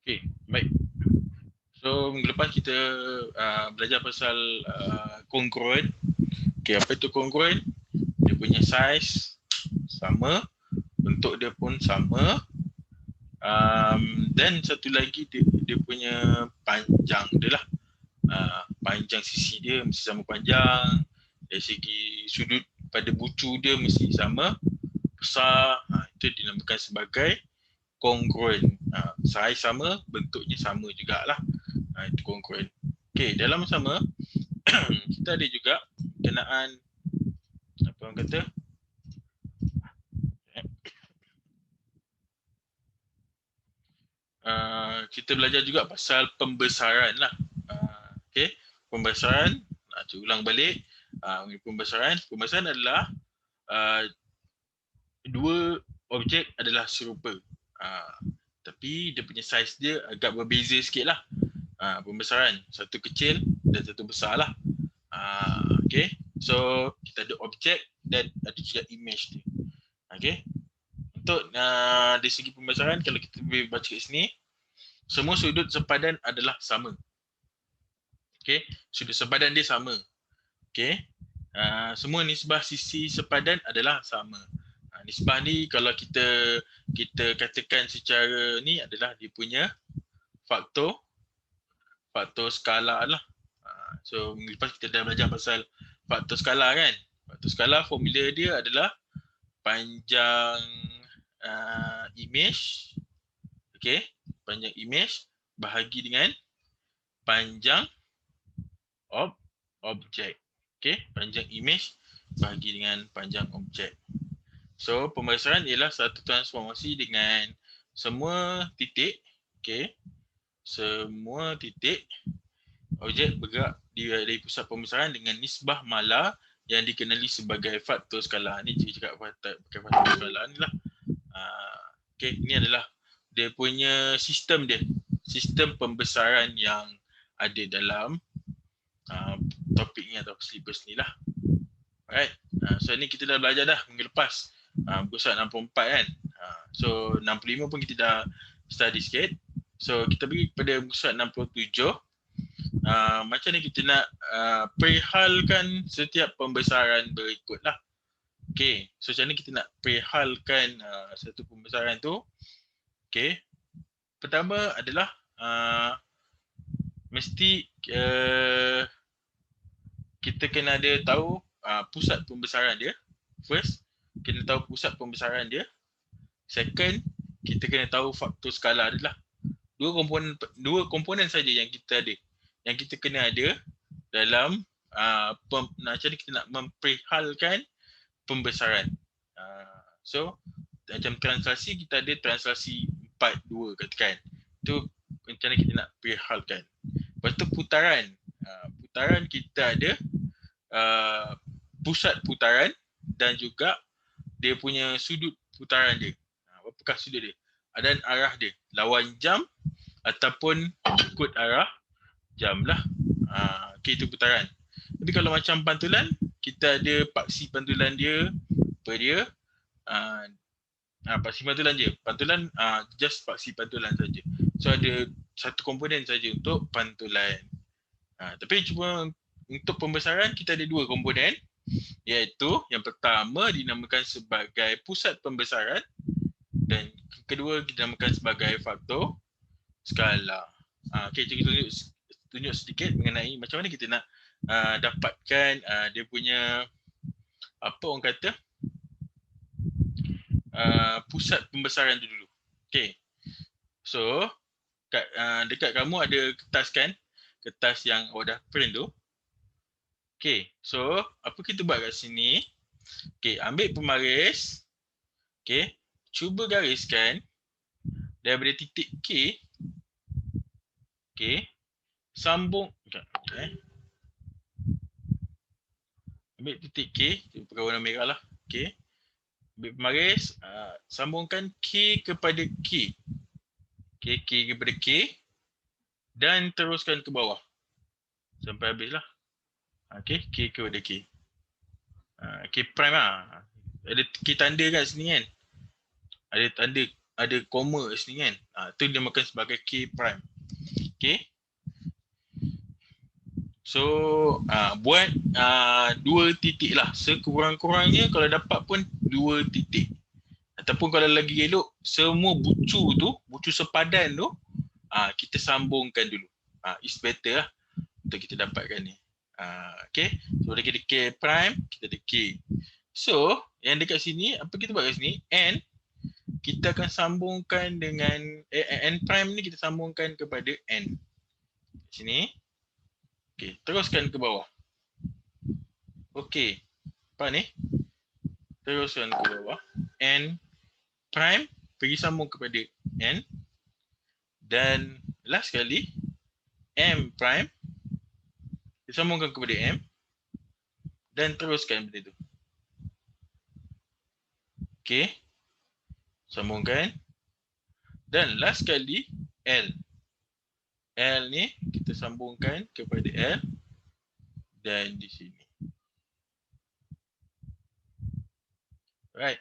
Okey, baik. So minggu lepas kita belajar pasal congruent. Okey, apa itu congruent? Dia punya size sama, bentuk dia pun sama. Dan satu lagi dia punya panjang dia lah. Panjang sisi dia mesti sama panjang. Dari segi sudut pada bucu dia mesti sama besar. Itu dinamakan sebagai congruent. Size sama, bentuknya sama jugalah. Itu congruent. Okey, dalam sama kita ada juga kenaan apa orang kata kita belajar juga pasal pembesaran lah. Okey, pembesaran, cuba ulang balik. Pembesaran adalah dua objek adalah serupa. Tapi dia punya saiz dia agak berbeza sikit lah. Pembesaran, satu kecil dan satu besar lah. Okay, so kita ada objek dan ada juga image dia. Okay, untuk dari segi pembesaran, kalau kita boleh baca kat sini, semua sudut sepadan adalah sama. Okay, sudut sepadan dia sama. Okay, semua nisbah sisi sepadan adalah sama. Nisbah ni kalau kita katakan secara ni adalah dia punya faktor skala lah. So minggu lepas kita dah belajar pasal faktor skala kan. Faktor skala formula dia adalah panjang image, okay, panjang image bahagi dengan panjang objek. Okay, panjang image bahagi dengan panjang objek. So pembesaran ialah satu transformasi dengan semua titik, okay, semua titik objek bergerak dari pusat pembesaran dengan nisbah mala yang dikenali sebagai faktor skala. Ni cakap pakai faktor skala ni lah. Okay, ini adalah dia punya sistem dia. Sistem pembesaran yang ada dalam topik ni atau syllabus ni lah. Alright. So ni kita dah belajar dah minggu lepas. Muka surat 64 kan. So 65 pun kita dah study sikit. So kita pergi kepada muka surat 67. Macam ni kita nak perihalkan setiap pembesaran berikut lah. Okay, so macam ni kita nak perihalkan satu pembesaran tu. Okay, pertama adalah mesti kita kena ada tahu pusat pembesaran dia. First, kena tahu pusat pembesaran dia. Second, kita kena tahu faktor skala dia lah. Dua komponen saja yang kita ada, yang kita kena ada dalam macam ni kita nak memperihalkan pembesaran. So macam translasi kita ada translasi 4-2 katakan. Itu macam ni kita nak perihalkan. Lepas tu putaran. Putaran kita ada pusat putaran dan juga dia punya sudut putaran dia. Berapakah sudut dia? Dan arah dia. Lawan jam ataupun ikut arah jam lah. Okay, itu putaran. Tapi kalau macam pantulan, kita ada paksi pantulan dia, apa dia, paksi pantulan je. Pantulan just paksi pantulan saja. So ada satu komponen saja untuk pantulan. Tapi cuma untuk pembesaran kita ada dua komponen, iaitu yang pertama dinamakan sebagai pusat pembesaran dan kedua dinamakan sebagai faktor skala. Okay, kita tunjuk sedikit mengenai macam mana kita nak dapatkan dia punya apa orang kata pusat pembesaran tu dulu. Okay, so dekat kamu ada kertas kan, kertas yang dah print tu. Okay, so apa kita buat kat sini? Okay, ambil pembaris. Okay, cuba gariskan daripada titik K. Okay, sambung. Ambil titik K, kita pakai warna merah lah. Okay, ambil pembaris, sambungkan K kepada K. Okay, K kepada K dan teruskan ke bawah sampai habis lah. Okay, K kepada K. K prime lah. Ada K tanda kat sini kan. Ada tanda ada koma kat sini kan. Tu dia makan sebagai K prime. Okay. So buat 2 titik lah. Sekurang-kurangnya kalau dapat pun 2 titik. Ataupun kalau lagi elok, semua bucu sepadan tu kita sambungkan dulu. Is better lah untuk kita dapatkan ni. Okay. So kita ada K prime, kita ada K. So yang dekat sini, apa kita buat kat sini? N kita akan sambungkan dengan N prime ni kita sambungkan kepada N. Sini. Okey, teruskan ke bawah. Okey. Apa ni? Teruskan ke bawah. N prime pergi sambung kepada N. Dan last sekali M prime disambungkan kepada M. Dan teruskan benda tu. Okey. Sambungkan. Dan last sekali L. L ni kita sambungkan kepada L dan di sini. Right.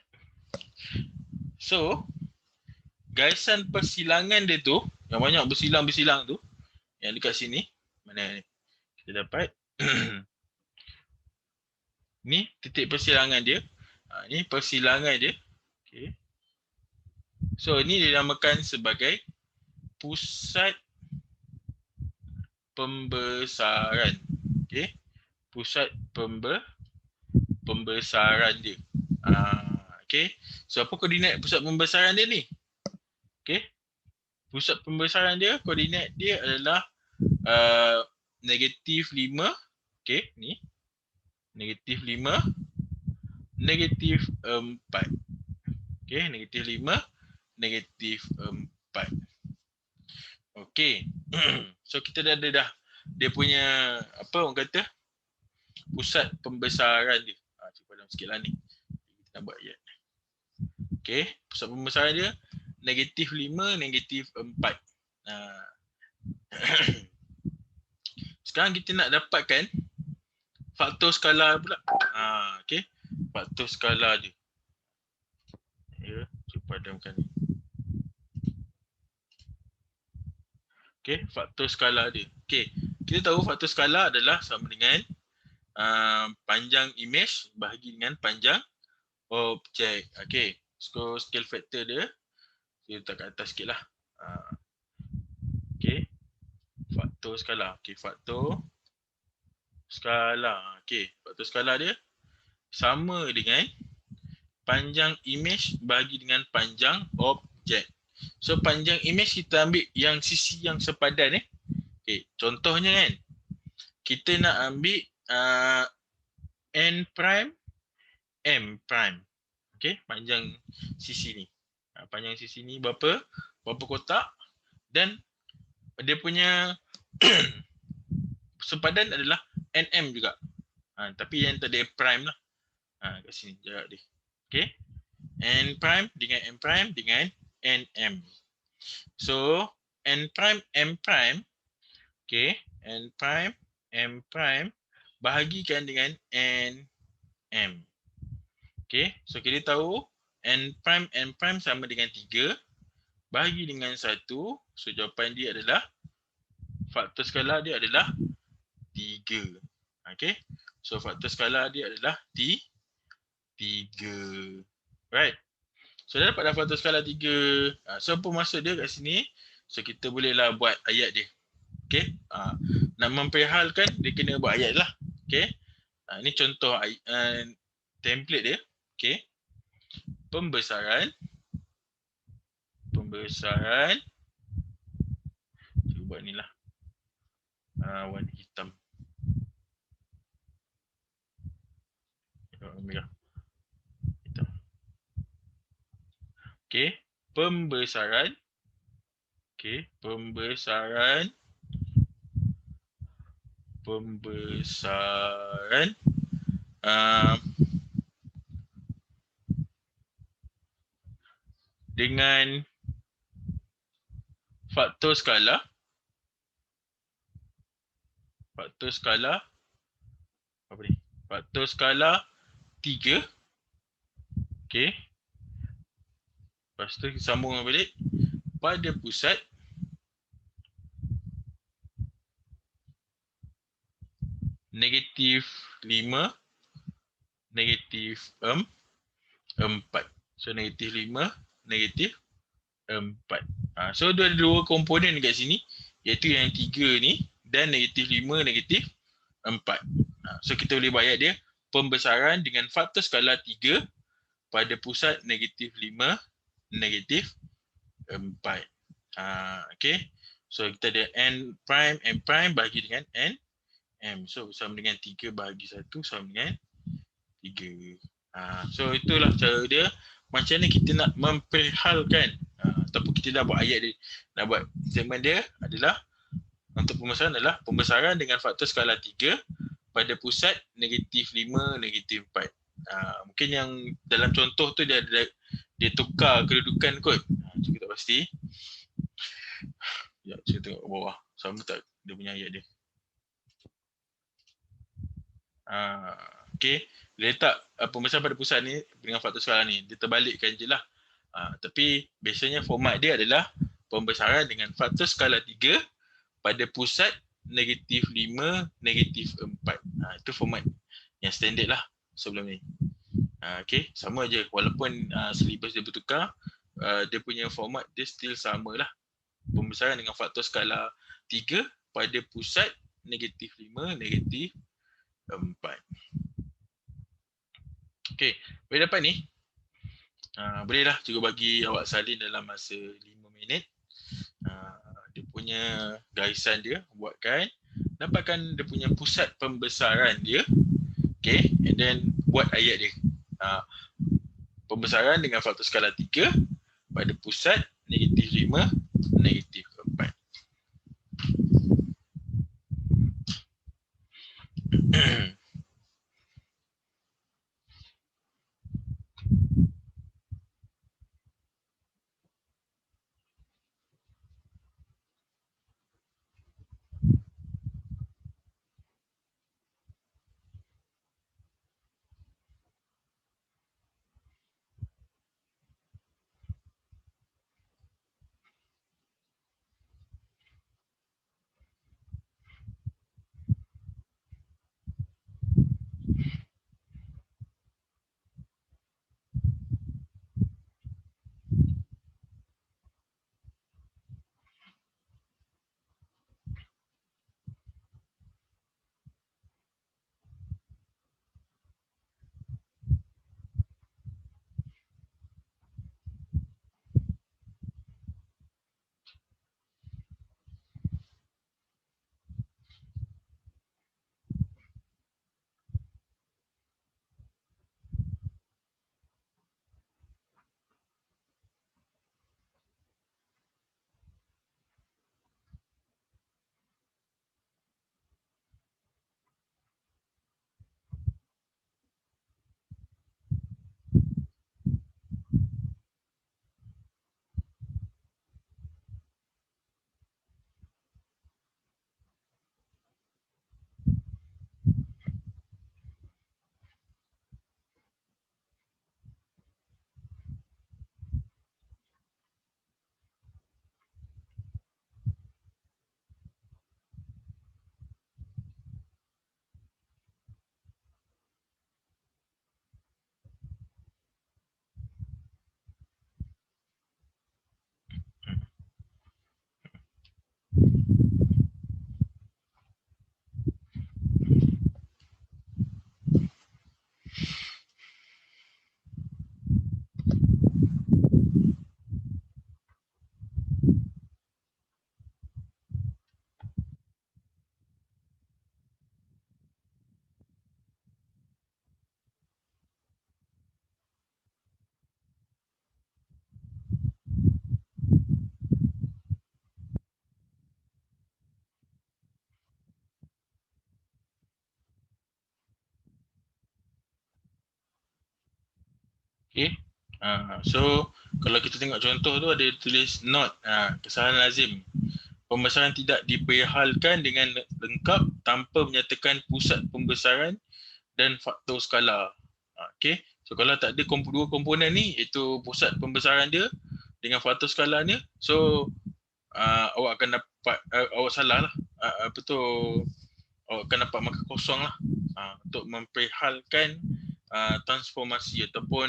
So, garisan persilangan dia tu, yang banyak bersilang-bersilang tu, yang dekat sini, mana ni? Kita dapat. Ni titik persilangan dia. Ni persilangan dia. Okay. So, ni dinamakan sebagai pusat pembesaran. Okay. Pusat pembesaran dia. Okay. So apa koordinat pusat pembesaran dia ni? Okay. Pusat pembesaran dia, koordinat dia adalah negatif 5. Okay. Ni. Negatif 5. Negatif 4. Okay. Negatif 5. Negatif 4. Okay. So kita dah ada dia punya apa orang kata pusat pembesaran dia. Cuba dalam sikit lah ni. Kita nak buat ayat. Okay. Pusat pembesaran dia negatif 5, negatif 4. Sekarang kita nak dapatkan faktor skala pula. Okay. Faktor skala dia. Ya, cuba padamkan ni. Okay, faktor skala dia. Okay, kita tahu faktor skala adalah sama dengan panjang image bahagi dengan panjang objek. Okay, so scale factor dia kita letak kat atas sikit lah. Okay, faktor skala. Okay, faktor skala. Okay, faktor skala dia sama dengan panjang image bahagi dengan panjang objek. So panjang image kita ambil yang sisi yang sepadan Okay, contohnya kan kita nak ambil N prime M prime. Okay, panjang sisi ni. Panjang sisi ni berapa kotak dan dia punya sepadan adalah NM juga. Tapi yang tadi prime lah. Kat sini jarak dia. Okay. N prime dengan M prime dengan NM. So, N prime M prime. Okay. N prime M prime bahagikan dengan NM. Okay. So, kita tahu N prime M prime sama dengan 3 bahagi dengan 1. So, jawapan dia adalah faktor skala dia adalah 3. Okay. So, faktor skala dia adalah 3. Right. So, dah dapat dah faktor skala 3. So, apa maksud dia kat sini? So, kita bolehlah buat ayat dia. Okay. Nak memperihalkan, dia kena buat ayat lah. Okay. Ini contoh template dia. Okay. Pembesaran. Cuba ni lah. Warna hitam. Merah. Hitam. Okay. Pembesaran. Okay. Pembesaran. Dengan faktor skala. Apa ni? Faktor skala 3. Okay. Lepas tu kita sambung balik. Pada pusat negatif 5, negatif 4. So negatif 5, negatif 4. So ada dua komponen dekat sini, iaitu yang 3 ni dan negatif 5, negatif 4. So kita boleh bayar dia pembesaran dengan faktor skala 3 pada pusat negatif 5, negatif 4. Okay. So kita ada n prime bagi dengan n m. So sama dengan 3 bahagi 1 sama dengan 3. So itulah cara dia macam mana kita nak memperhalkan ataupun kita dah buat ayat dia, nak buat statement dia adalah untuk pembesaran adalah pembesaran dengan faktor skala 3 pada pusat negatif 5, negatif 4. Mungkin yang dalam contoh tu dia tukar kedudukan kot. Cuba tak pasti. Ya, saya tengok ke bawah. Sama tak dia punya ayat dia? Okay. Dia letak pembesaran pada pusat ni dengan faktor skala ni. Dia terbalikkan je lah. Tapi biasanya format dia adalah pembesaran dengan faktor skala 3 pada pusat negatif 5, negatif 4. Itu format yang standard lah sebelum ni. Okay. Sama je. Walaupun syllabus dia bertukar, dia punya format dia still sama lah. Pembesaran dengan faktor skala 3 pada pusat negatif 5, negatif 4. Okey, boleh dapat ni. Bolehlah juga bagi awak salin dalam masa 5 minit. Dia punya garisan dia buatkan, dapatkan dia punya pusat pembesaran dia. Okey, and then buat ayat dia. Pembesaran dengan faktor skala 3 pada pusat negatif 5, negatif 4. Okay. So kalau kita tengok contoh tu ada tulis not, kesalahan lazim. Pembesaran tidak diperhalkan dengan lengkap tanpa menyatakan pusat pembesaran dan faktor skala. Okay. So kalau tak ada dua komponen ni, iaitu pusat pembesaran dia dengan faktor skala ni, so awak akan dapat awak salah lah, apa tu, awak akan dapat markah kosong lah untuk memperihalkan transformasi ataupun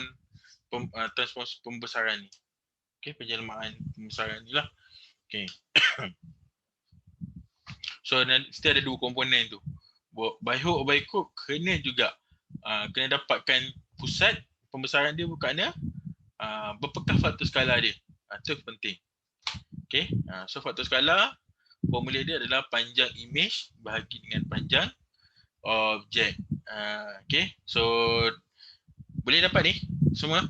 transformasi pembesaran ni. Okey, penjelmaan pembesaran ni lah. Okey. So mesti ada dua komponen tu. By hook or by crook kena juga kena dapatkan pusat pembesaran dia bukannya berapakah faktor skala dia. Itu penting. Okey. So faktor skala formula dia adalah panjang image bahagi dengan panjang objek. Okey. So boleh dapat ni semua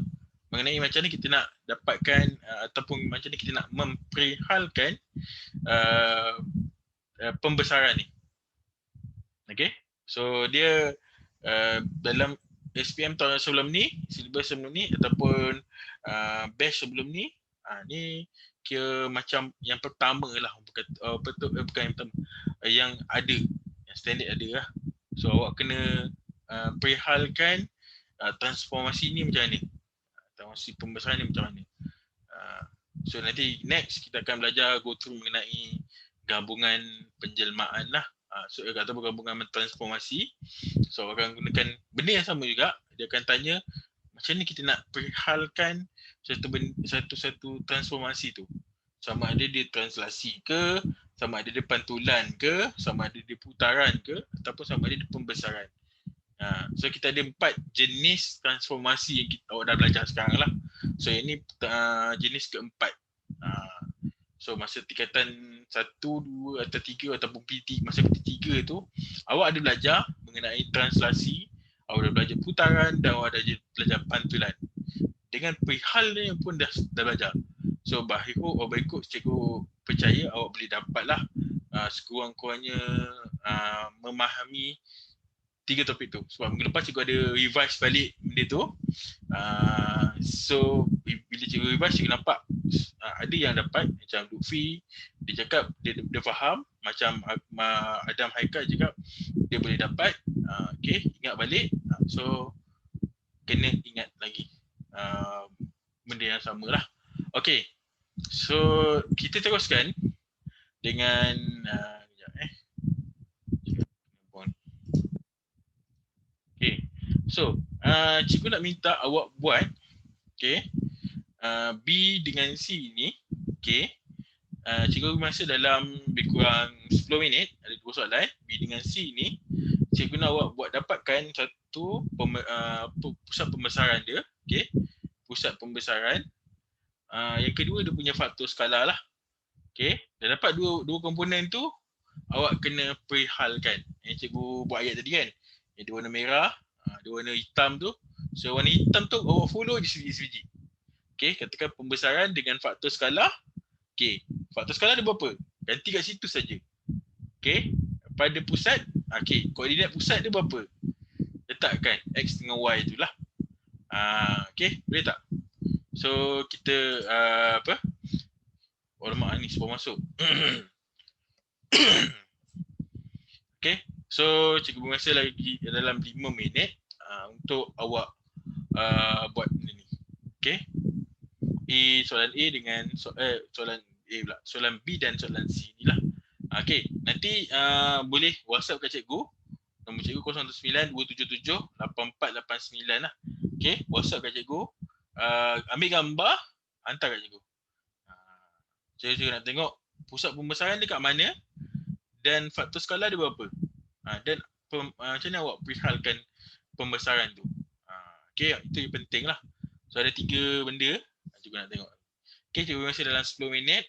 mengenai macam ni kita nak dapatkan ataupun macam ni kita nak memperihalkan pembesaran ni. Okay, so dia dalam SPM tahun sebelum ni, silibus sebelum ni ataupun batch sebelum ni, ni kira macam yang pertama lah, bukan yang pertama, yang ada, yang standard ada lah. So awak kena perihalkan transformasi ni macam mana, transformasi pembesaran ni macam mana. So nanti next kita akan belajar go through mengenai gabungan penjelmaan lah. So atau gabungan transformasi. So akan gunakan benda yang sama juga. Dia akan tanya macam ni kita nak perihalkan satu transformasi tu. Sama ada dia translasi ke, sama ada dia pantulan ke, sama ada dia putaran ke, ataupun sama ada dia pembesaran. So kita ada 4 jenis transformasi yang awak dah belajar sekarang lah. So ini jenis keempat. So masa tingkatan 1, 2 atau 3 ataupun masa PT3 tu awak ada belajar mengenai translasi, awak dah belajar putaran dan awak dah belajar pantulan. Dengan perihal ni pun dah belajar. So by hook or by crook cikgu percaya awak boleh dapatlah sekurang-kurangnya memahami 3 topik tu. Sebab minggu lepas cikgu ada revise balik benda tu. So bila cikgu revise cikgu nampak ada yang dapat, macam Lutfi dia cakap dia faham, macam Adam Haikal cakap dia boleh dapat. Okay, ingat balik. So kena ingat lagi benda yang sama lah. Okay, so kita teruskan dengan okay, so cikgu nak minta awak buat okay, B dengan C ni. Okay, cikgu masa dalam lebih kurang 10 minit, ada 2 soalan. B dengan C ni cikgu nak awak buat dapatkan satu pusat pembesaran dia. Okay, pusat pembesaran. Yang kedua dia punya faktor skala lah. Okay, dah dapat dua komponen tu, awak kena perihalkan. Yang cikgu buat ayat tadi kan, yang dia warna merah, dia warna hitam tu. So warna hitam tu awak follow di sebiji. Okay, katakan pembesaran dengan faktor skala. Okay, faktor skala dia berapa? Ganti kat situ saja. Okay, pada pusat, okay, koordinat pusat dia berapa? Letakkan X dengan Y tu lah. Okay, boleh tak? So kita apa? Alamak, Anis baru masuk. Okay, so cikgu masa lagi dalam 5 minit untuk awak buat benda ni. Okay, soalan A dengan soalan A pula, soalan B dan soalan C ni lah. Okay, nanti boleh WhatsApp kat cikgu. Nombor cikgu 019-277-8489 lah. Okay, WhatsApp kat cikgu. Ambil gambar, hantar kat cikgu. Cikgu nak tengok pusat pembesaran dia kat mana dan faktor skala dia berapa. Dan macam mana awak perihalkan pembesaran tu. Okay, itu yang penting lah. So ada 3 benda cikgu nak tengok. Okay, cikgu masih dalam 10 minit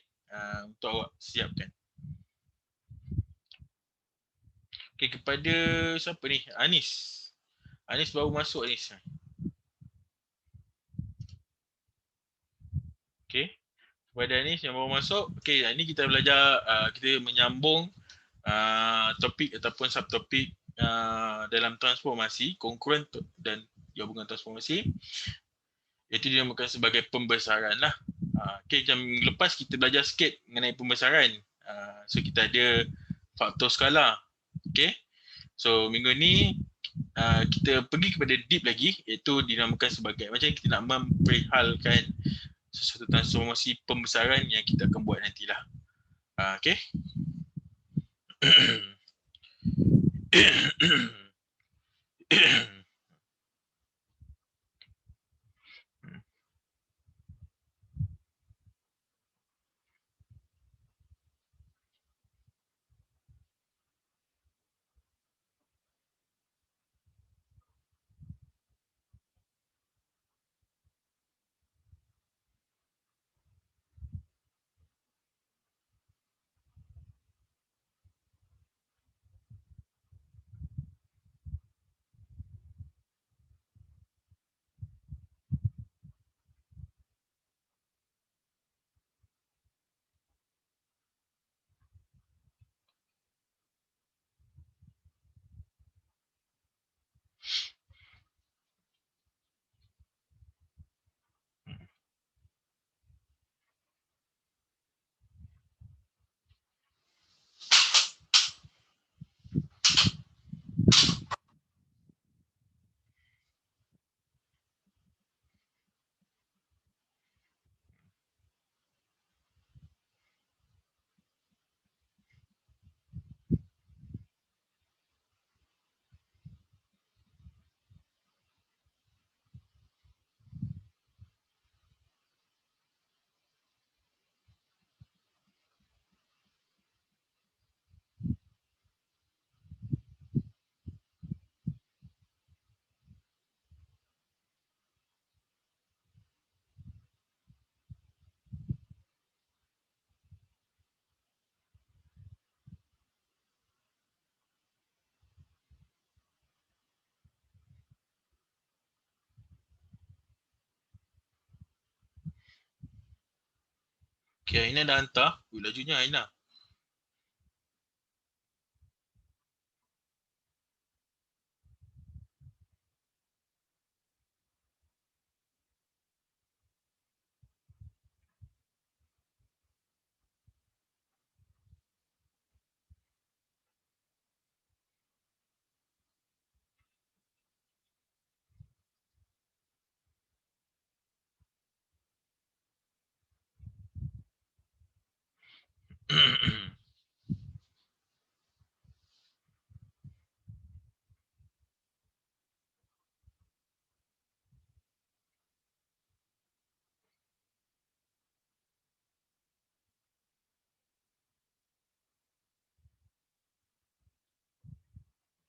untuk awak siapkan. Okay, kepada siapa ni? Anis. Anis baru masuk Anis. Okay, kepada Anis yang baru masuk. Okay, ini kita belajar, kita menyambung topik ataupun subtopik dalam transformasi, konkuren dan gabungan transformasi. Itu dinamakan sebagai pembesaran lah. Okay, macam lepas kita belajar sikit mengenai pembesaran. So kita ada faktor skala. Okay, so minggu ni kita pergi kepada deep lagi, iaitu dinamakan sebagai macam kita nak memperihalkan sesuatu transformasi pembesaran yang kita akan buat nantilah. Okay. Okay, Aina dah hantar. Lajunya Aina.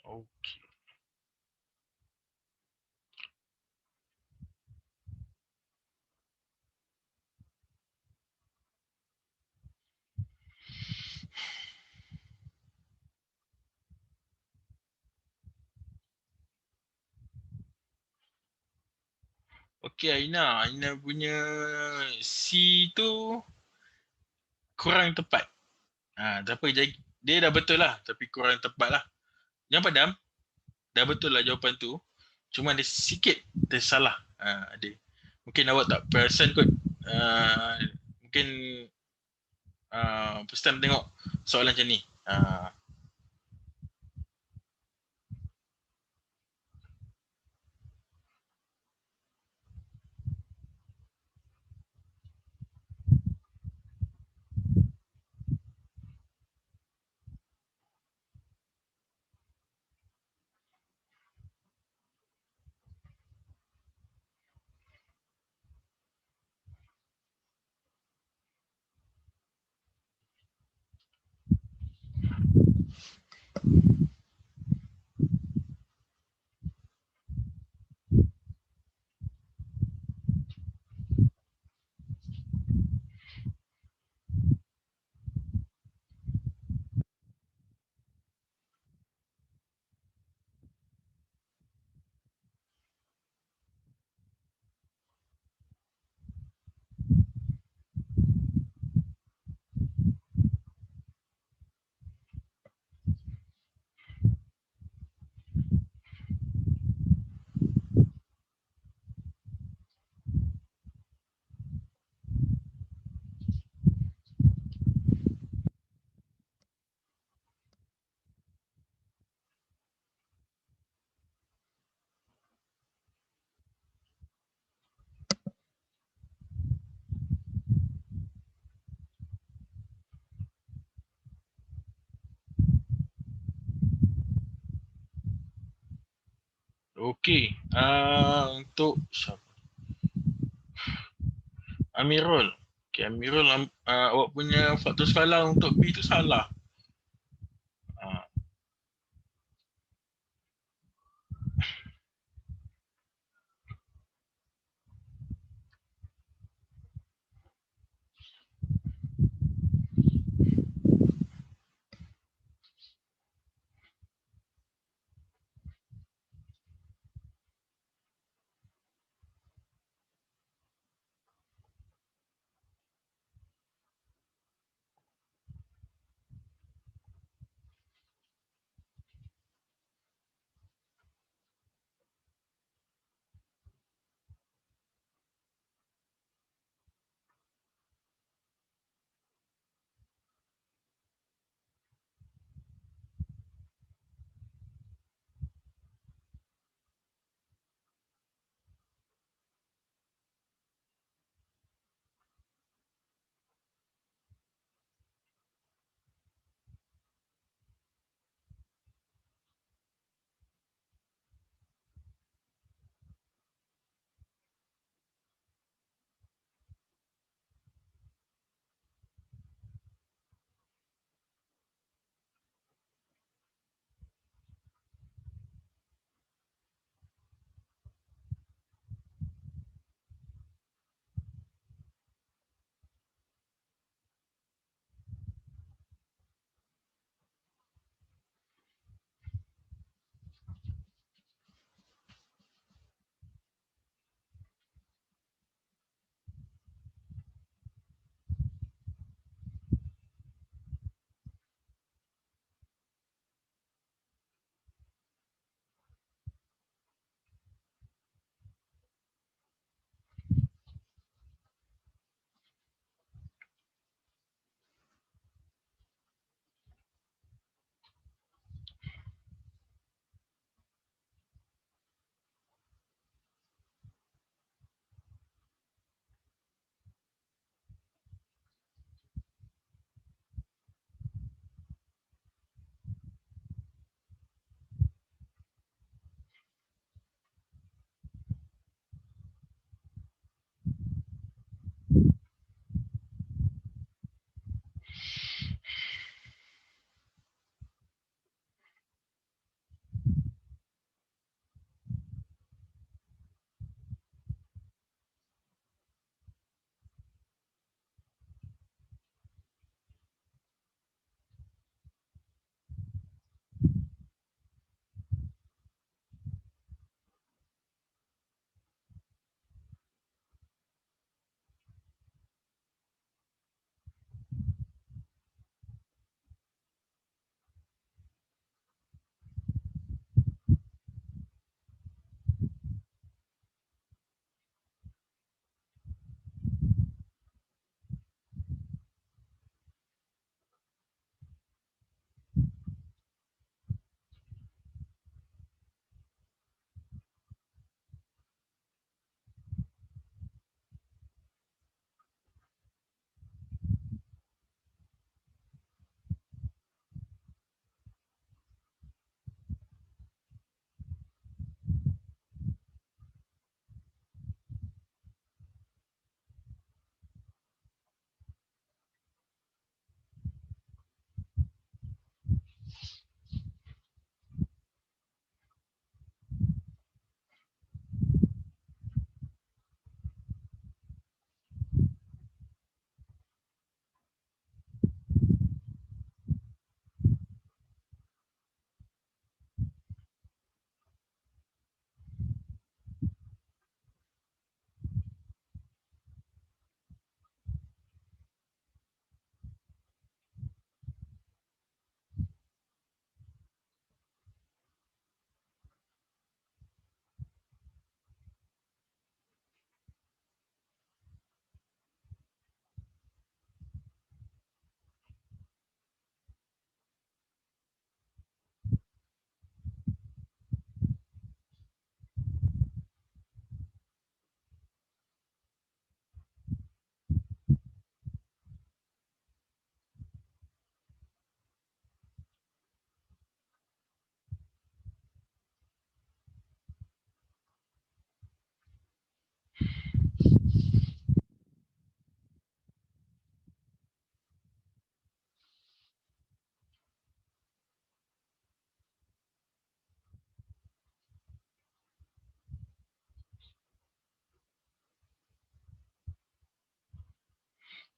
Okay. Okay Aina, Aina punya C tu kurang tepat. Tapi dia dah betul lah, tapi kurang tepat lah. Jangan padam, dah betul lah jawapan tu. Cuma ada sikit tersalah. Ada. Mungkin awak tak perasan kot. Mungkin first time tengok soalan macam ni. Okey. Untuk siapa? Amirul. Okey, Amirul, awak punya faktor skala untuk B tu salah. Ah,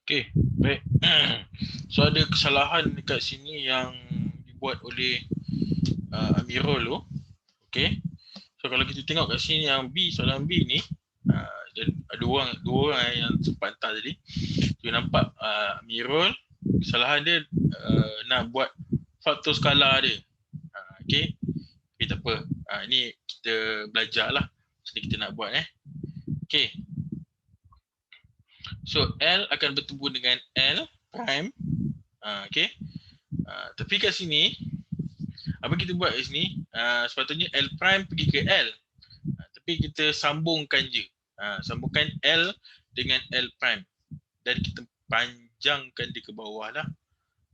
Okey, baik. So ada kesalahan dekat sini yang dibuat oleh Amirul tu. Okey. So kalau kita tengok kat sini yang B, soalan B ni, dan ada dua orang yang sempat hantar tadi. Kita nampak Amirul, kesalahan dia nak buat faktor skala dia. Okey. Okay, tak apa. Ini kita belajar lah. Jadi kita nak buat Okey. So L akan bertemu dengan L prime. Okey. Tapi kat sini, apa kita buat kat sini, sepatutnya L prime pergi ke L. Tapi kita sambungkan je. Sambungkan L dengan L prime. Dan kita panjangkan dia ke bawah lah.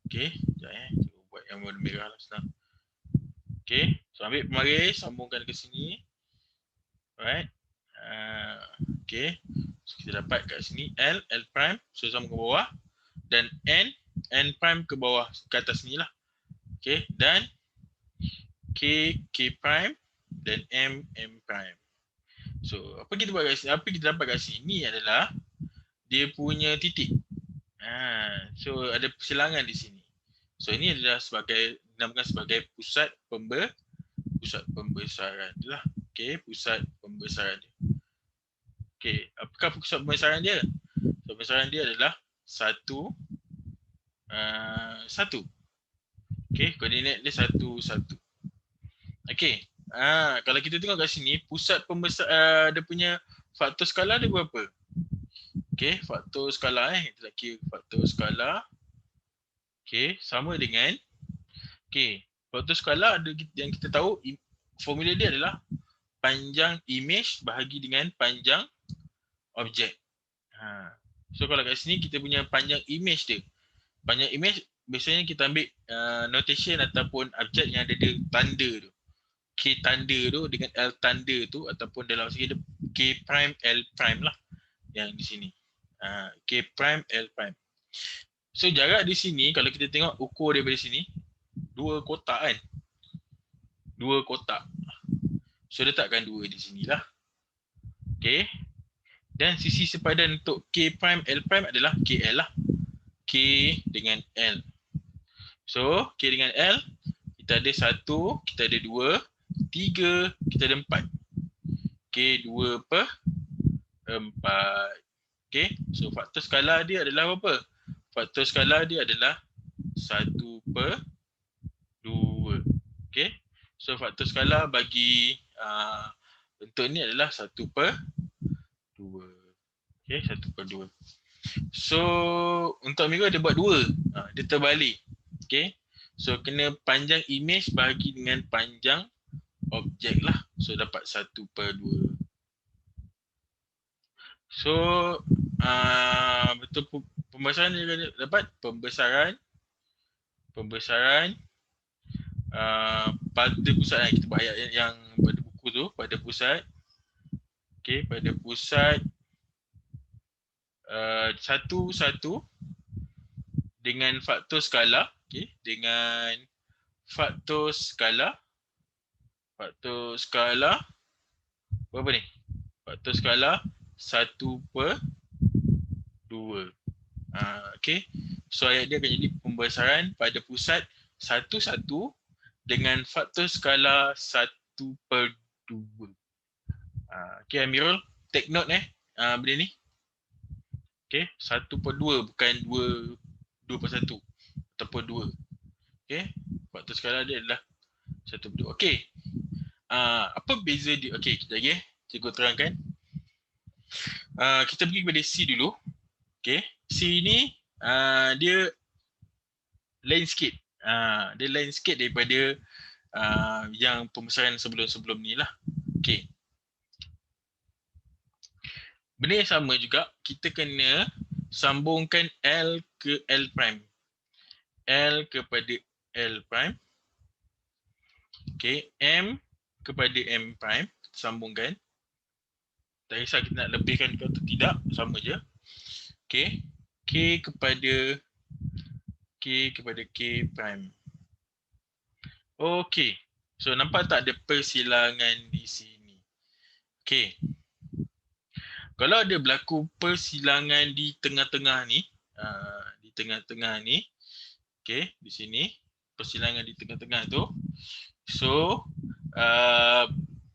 Okey. Sekejap Cuba buat yang warna merah lah senang. Okey. So ambil pemaris, sambungkan ke sini. Alright. Okey. So kita dapat kat sini L prime. So sambung ke bawah. Dan N prime ke bawah, ke atas ni lah. Okey. Dan K prime. Dan M prime. So apa kita buat kat sini? Apa kita dapat kat sini adalah dia punya titik. So ada persilangan di sini. So ini adalah dinamakan sebagai pusat pembesaran dia lah. Okey, pusat pembesaran dia. Okey, apakah pusat pembesaran dia? Pusat pembesaran dia adalah 1 1. Okey, koordinat dia 1 1. Okey. Kalau kita tengok kat sini, pusat pembesaran dia punya faktor skala dia berapa? Okey, faktor skala kita nak kira faktor skala. Okey, sama dengan faktor skala yang kita tahu formula dia adalah panjang imej bahagi dengan panjang objek. So kalau kat sini kita punya panjang imej dia. Panjang imej biasanya kita ambil notation ataupun objek yang ada tanda tu. K tanda tu dengan L tanda tu, ataupun dalam segi dia K prime L prime lah yang di sini. K prime L prime. So jarak di sini kalau kita tengok ukur daripada sini 2 kotak kan. 2 kotak. So letakkan 2 di sinilah. Okey. Dan sisi sepadan untuk K prime L prime adalah KL lah. K dengan L. So K dengan L kita ada 1, kita ada 2, 3, kita ada 4. K 2/4. Okey. So faktor skala dia adalah berapa? Faktor skala dia adalah 1/2. Okey. So faktor skala bagi bentuk ni adalah 1/2. Okey, 1/2. So untuk Amirul dia buat 2. Dia terbalik. Okey. So kena panjang imej bahagi dengan panjang objek lah. So dapat 1/2. So betul pembesaran dia dapat pembesaran pada pusat kita buat ayat yang pada buku tu, pada pusat. Okey, pada pusat 1 1 dengan faktor skala, okey, dengan faktor skala berapa ni? Faktor skala 1/2. Okey. So ayat dia akan jadi pembesaran pada pusat 1 1 dengan faktor skala 1/2. Okey Amirul, take note benda ni. Okey, 1/2 bukan 2/1 ataupun 2. Okey, faktor skala dia adalah 1/2. Okey. Apa beza dia? Okey, kejap lagi cikgu terangkan. Kita pergi kepada C dulu. Okey, C ni dia lain sikit. Dia lain sikit daripada yang pembesaran sebelum-sebelum ni lah. Okey. Benda yang sama juga, kita kena sambungkan L ke L prime. L kepada L prime. Okey, M kepada M prime. Sambungkan. Tak kisah kita nak lebihkan ke atau tidak, sama je. Okey, K kepada K prime. Okey. So nampak tak ada persilangan di sini. Okey. Kalau ada berlaku persilangan di tengah-tengah ni, di tengah-tengah ni. Okay, di sini. Persilangan di tengah-tengah tu. So,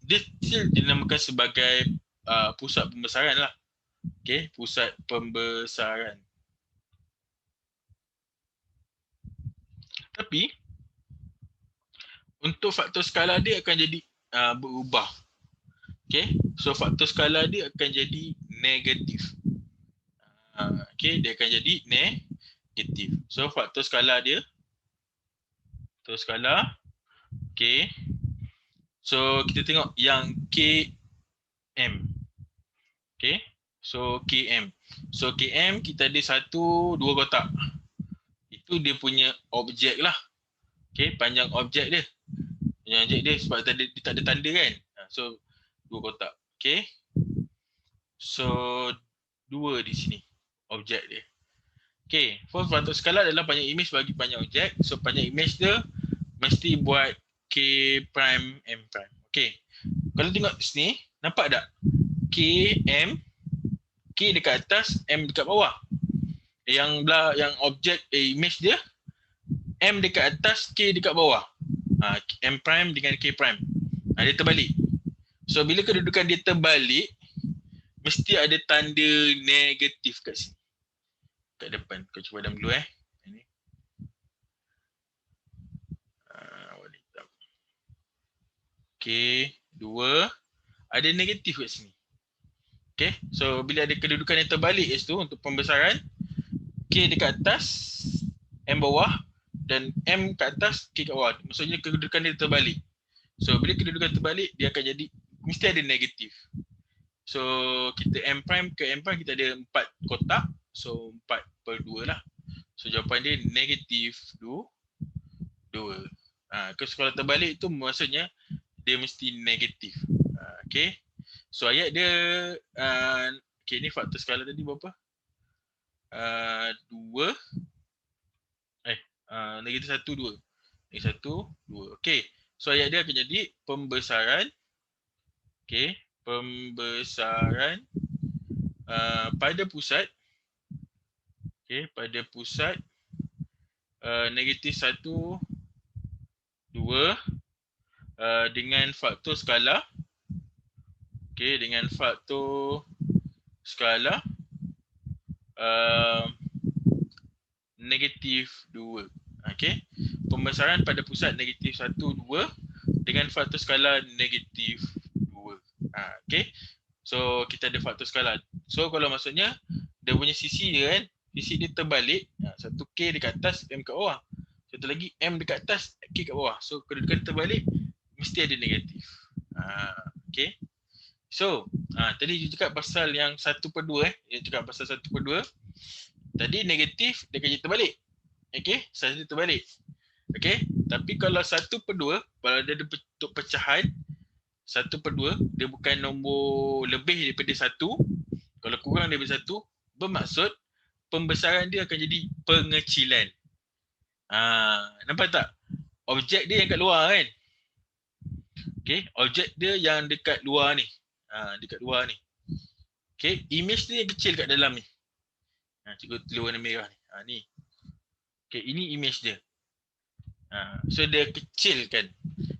dia still dinamakan sebagai pusat pembesaran lah. Okay, pusat pembesaran. Tapi, untuk faktor skala dia akan jadi berubah. Okay, so faktor skala dia akan jadi negatif. Okay, dia akan jadi negatif. So, faktor skala dia, okay. So, kita tengok yang KM. Okay, so KM. So, KM kita ada 1, 2 kotak. Itu dia punya objek lah. Okay, panjang objek dia. Panjang objek dia sebab dia tak ada tanda kan. So, 2 kotak. Okay. So, 2 di sini objek dia. Okay, for faktor skala adalah panjang imej bagi panjang objek. So, panjang imej dia mesti buat K prime M prime. Okay, kalau tengok sini, nampak tak? K, M, K dekat atas, M dekat bawah. Yang objek imej dia, M dekat atas, K dekat bawah. M prime dengan K prime. Dia terbalik. So, bila kedudukan dia terbalik, mesti ada tanda negatif kat sini. Kat depan. Kau cuba padam dulu Ini. Warna hitam. Okay. 2. Ada negatif kat sini. Okay. So, bila ada kedudukan yang terbalik kat situ untuk pembesaran, K dekat atas, M bawah dan M kat atas, K kat bawah. Maksudnya kedudukan dia terbalik. So, bila kedudukan terbalik, dia akan jadi, mesti ada negatif. So, kita M prime ke M prime, kita ada 4 kotak. So, 4/2 lah. So, jawapan dia negatif 2. Kalau terbalik tu maksudnya dia mesti negatif. Okay. So, ayat dia, okay, ni faktor skala tadi berapa? 2. Negatif 1, 2. Negatif 1, 2. Okay. So, ayat dia akan jadi pembesaran. Okay. Pembesaran pada pusat. Okay, pada pusat negatif 1, 2 dengan faktor skala. Okay, dengan faktor skala negatif 2. Okay, pembesaran pada pusat negatif 1, 2 dengan faktor skala negatif 2. Okay, so kita ada faktor skala. So, kalau maksudnya dia punya sisi dia kan, sisi dia terbalik, satu K dekat atas, M kat bawah. Satu lagi M dekat atas, K kat bawah. So, kedudukan terbalik mesti ada negatif. Okay. So, tadi you cakap pasal yang 1/2 you cakap pasal 1/2. Tadi negatif dia akan jadi terbalik. Okay, satu terbalik. Okay, tapi kalau 1/2, kalau dia ada bentuk pecahan 1/2, dia bukan nombor lebih daripada 1. Kalau kurang daripada 1, bermaksud pembesaran dia akan jadi pengecilan. Nampak tak? Objek dia yang kat luar kan? Okay, objek dia yang dekat luar ni. Dekat luar ni. Okay, image dia yang kecil kat dalam ni. Cikgu tulis warna merah ni. Ni. Okay, ini image dia. So, dia kecil kan?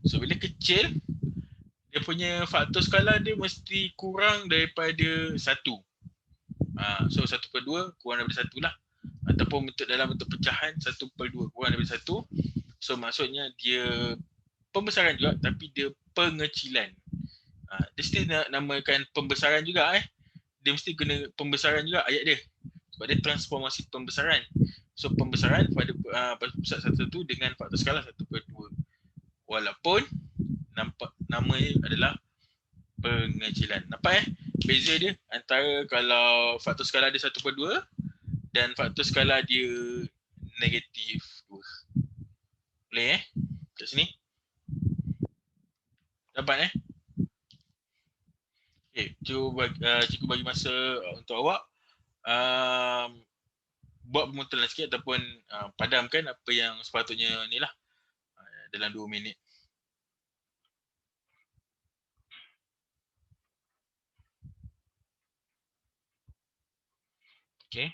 So, bila kecil, dia punya faktor skala dia mesti kurang daripada 1. So 1/2 kurang daripada 1 lah. Ataupun dalam bentuk pecahan 1/2 kurang daripada 1. So maksudnya dia pembesaran juga tapi dia pengecilan. Dia mesti namakan pembesaran juga Dia mesti guna pembesaran juga ayat dia. Sebab dia transformasi pembesaran. So pembesaran pada pusat 1 dengan faktor skala 1/2. Walaupun namanya adalah pengecilan. Nampak beza dia antara kalau faktor skala dia 1/2 dan faktor skala dia negatif 2. Boleh kat sini? Dapat Okay, cikgu bagi masa untuk awak buat pemutaran sikit ataupun padamkan apa yang sepatutnya ni lah dalam 2 minit. Okay.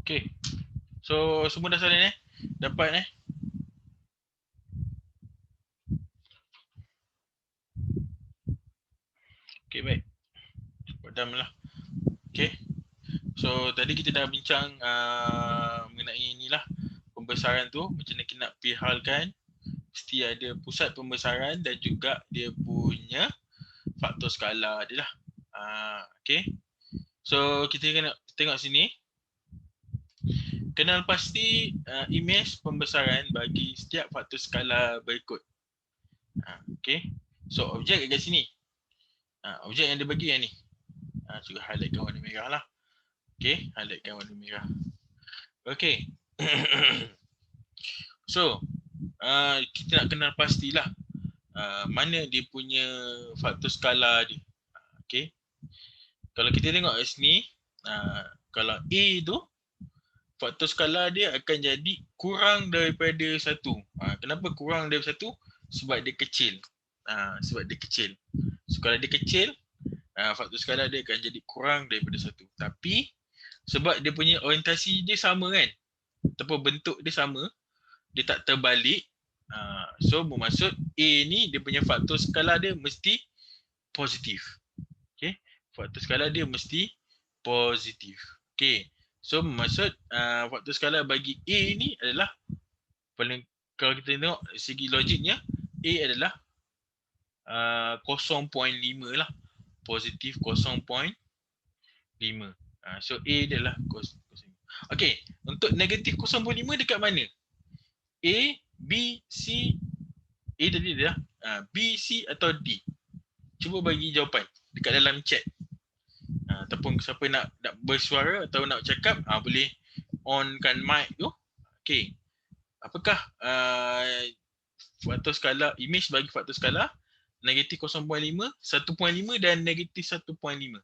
Okay. So semua dah salin dapat Okay, baik. Padamlah. Okay. So tadi kita dah bincang mengenai inilah pembesaran tu, macam mana kita nak pihalkan. Mesti ada pusat pembesaran dan juga dia punya faktor skala dia lah. Okay. So kita kena tengok sini. Kenal pasti imej pembesaran bagi setiap faktor skala berikut. Okay. So objek kat sini. Objek yang dia bagi yang ni. Cuba highlightkan warna merah lah. Okay. Highlightkan warna merah. Okay. So kita nak kenal pastilah mana dia punya faktor skala dia. Okay. Kalau kita tengok kat sini, kalau A tu faktor skala dia akan jadi kurang daripada 1. Kenapa kurang daripada 1? Sebab dia kecil. Sebab dia kecil. So kalau dia kecil, faktor skala dia akan jadi kurang daripada 1. Tapi sebab dia punya orientasi dia sama kan, ataupun bentuk dia sama, dia tak terbalik. So bermaksud A ni dia punya faktor skala dia mesti positif. Okay. Faktor skala dia mesti positif. Okay. So maksud faktor skala bagi A ni adalah paling, kalau kita tengok segi logiknya, A adalah 0.5 lah. Positif 0.5. So A adalah 0.5. Okay. Untuk negatif 0.5 dekat mana? A, B, C. A tadi adalah B, C atau D. Cuba bagi jawapan dekat dalam chat. Ataupun siapa nak bersuara atau nak cakap, boleh onkan mic tu. Okay. Apakah faktor skala, imej bagi faktor skala negatif 0.5, 1.5 dan negatif 1.5.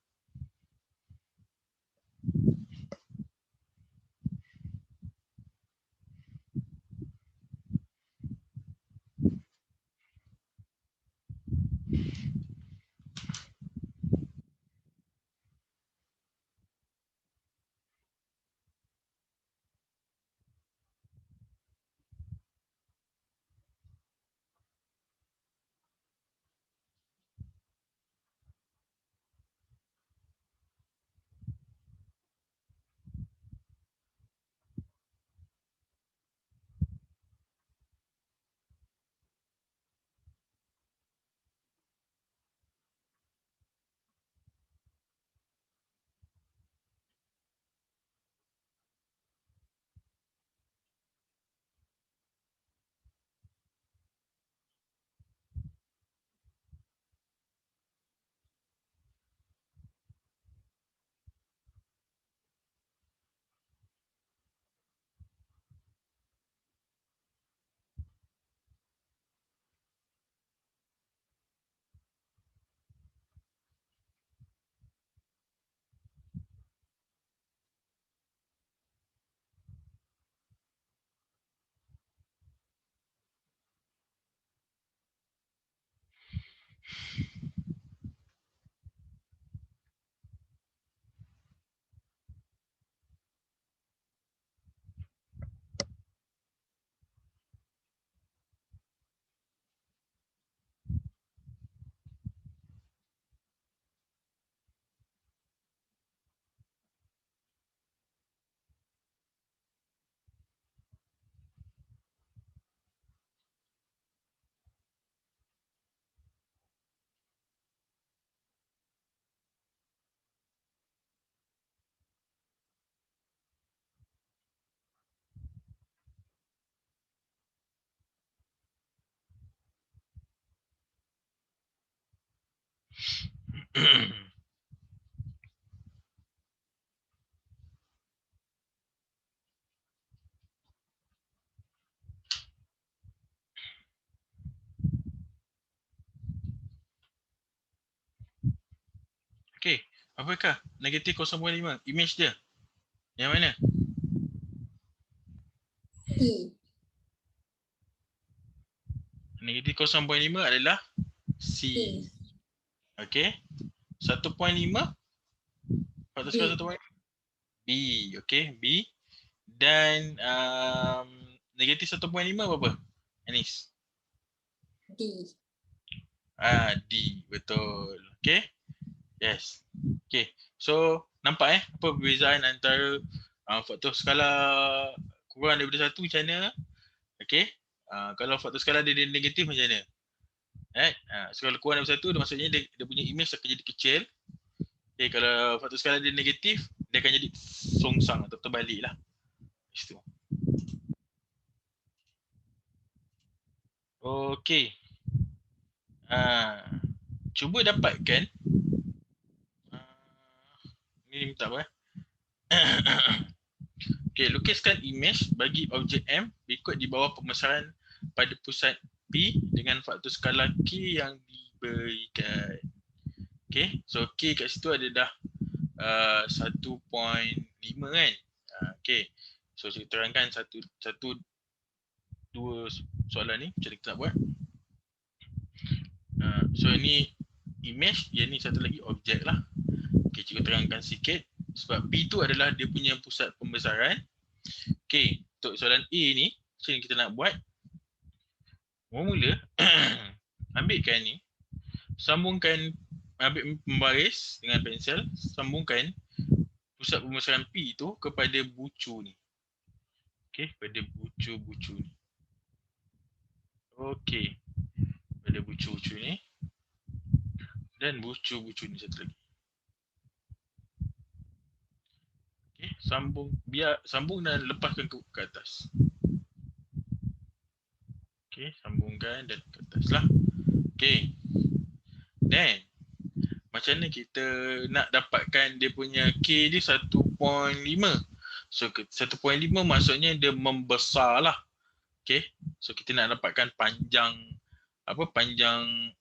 Okay. Apakah negatif 0.5? Imej dia yang mana? Negatif 0.5 adalah C. Okay. 1.5 faktor skala 1.5 B. Okay. B. Dan negatif 1.5 berapa? Anis? D. D. Betul. Okay. Yes. Okay. So nampak apa perbezaan antara faktor skala kurang daripada 1 macam mana? Okay. Kalau faktor skala dia negatif macam mana? Right? So kalau kurang daripada 1 maksudnya dia punya image akan jadi kecil. Okay, kalau faktor skala dia negatif, dia akan jadi songsang atau terbalik lah. Itu. Okay. Cuba dapatkan ni minta apa? Okay, lukiskan image bagi objek M ikut di bawah pemesaran pada pusat P dengan faktor skala K yang diberikan. Okay, so K kat situ ada dah 1.5 kan. Okay, so saya terangkan dua soalan ni macam mana kita nak buat. So ini image, yang ni satu lagi objek lah. Okay, cikgu terangkan sikit. Sebab B tu adalah dia punya pusat pembesaran. Okay, untuk soalan A ni, macam ni kita nak buat. Mula-mula, ambilkan ni, sambungkan, ambil pembaris dengan pensel, sambungkan pusat pembesaran P tu kepada bucu ni. Okay, pada bucu-bucu ni. Okay, pada bucu-bucu ni. Dan bucu-bucu ni satu lagi. Okay, sambung dan lepaskan ke atas. Okay, sambungkan dan ke atas lah. Okay. Then, macam mana kita nak dapatkan dia punya K dia 1.5. So, 1.5 maksudnya dia membesar lah. Okay. So, kita nak dapatkan panjang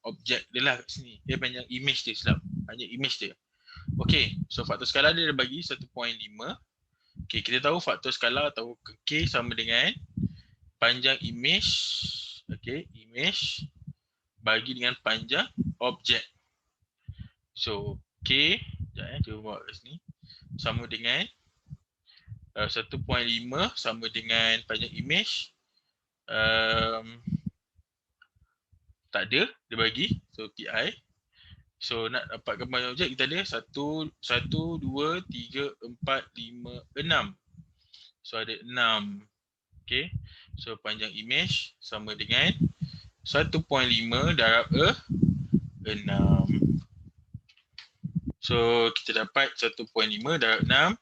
objek dia lah kat sini. Dia panjang image dia silap. Panjang image dia. Okay. So, faktor skala dia bagi 1.5. Okay, kita tahu faktor skala atau K sama dengan panjang image. Okay, image bagi dengan panjang objek. So, K, cuba buat kat sini. Sama dengan 1.5 sama dengan panjang image. Tak ada, dia bagi. So, TI. So, nak dapatkan panjang objek, kita ada 1, 2, 3, 4, 5, 6. So, ada 6. Okay. So, panjang image sama dengan 1.5 darab 6. So, kita dapat 1.5 darab 6.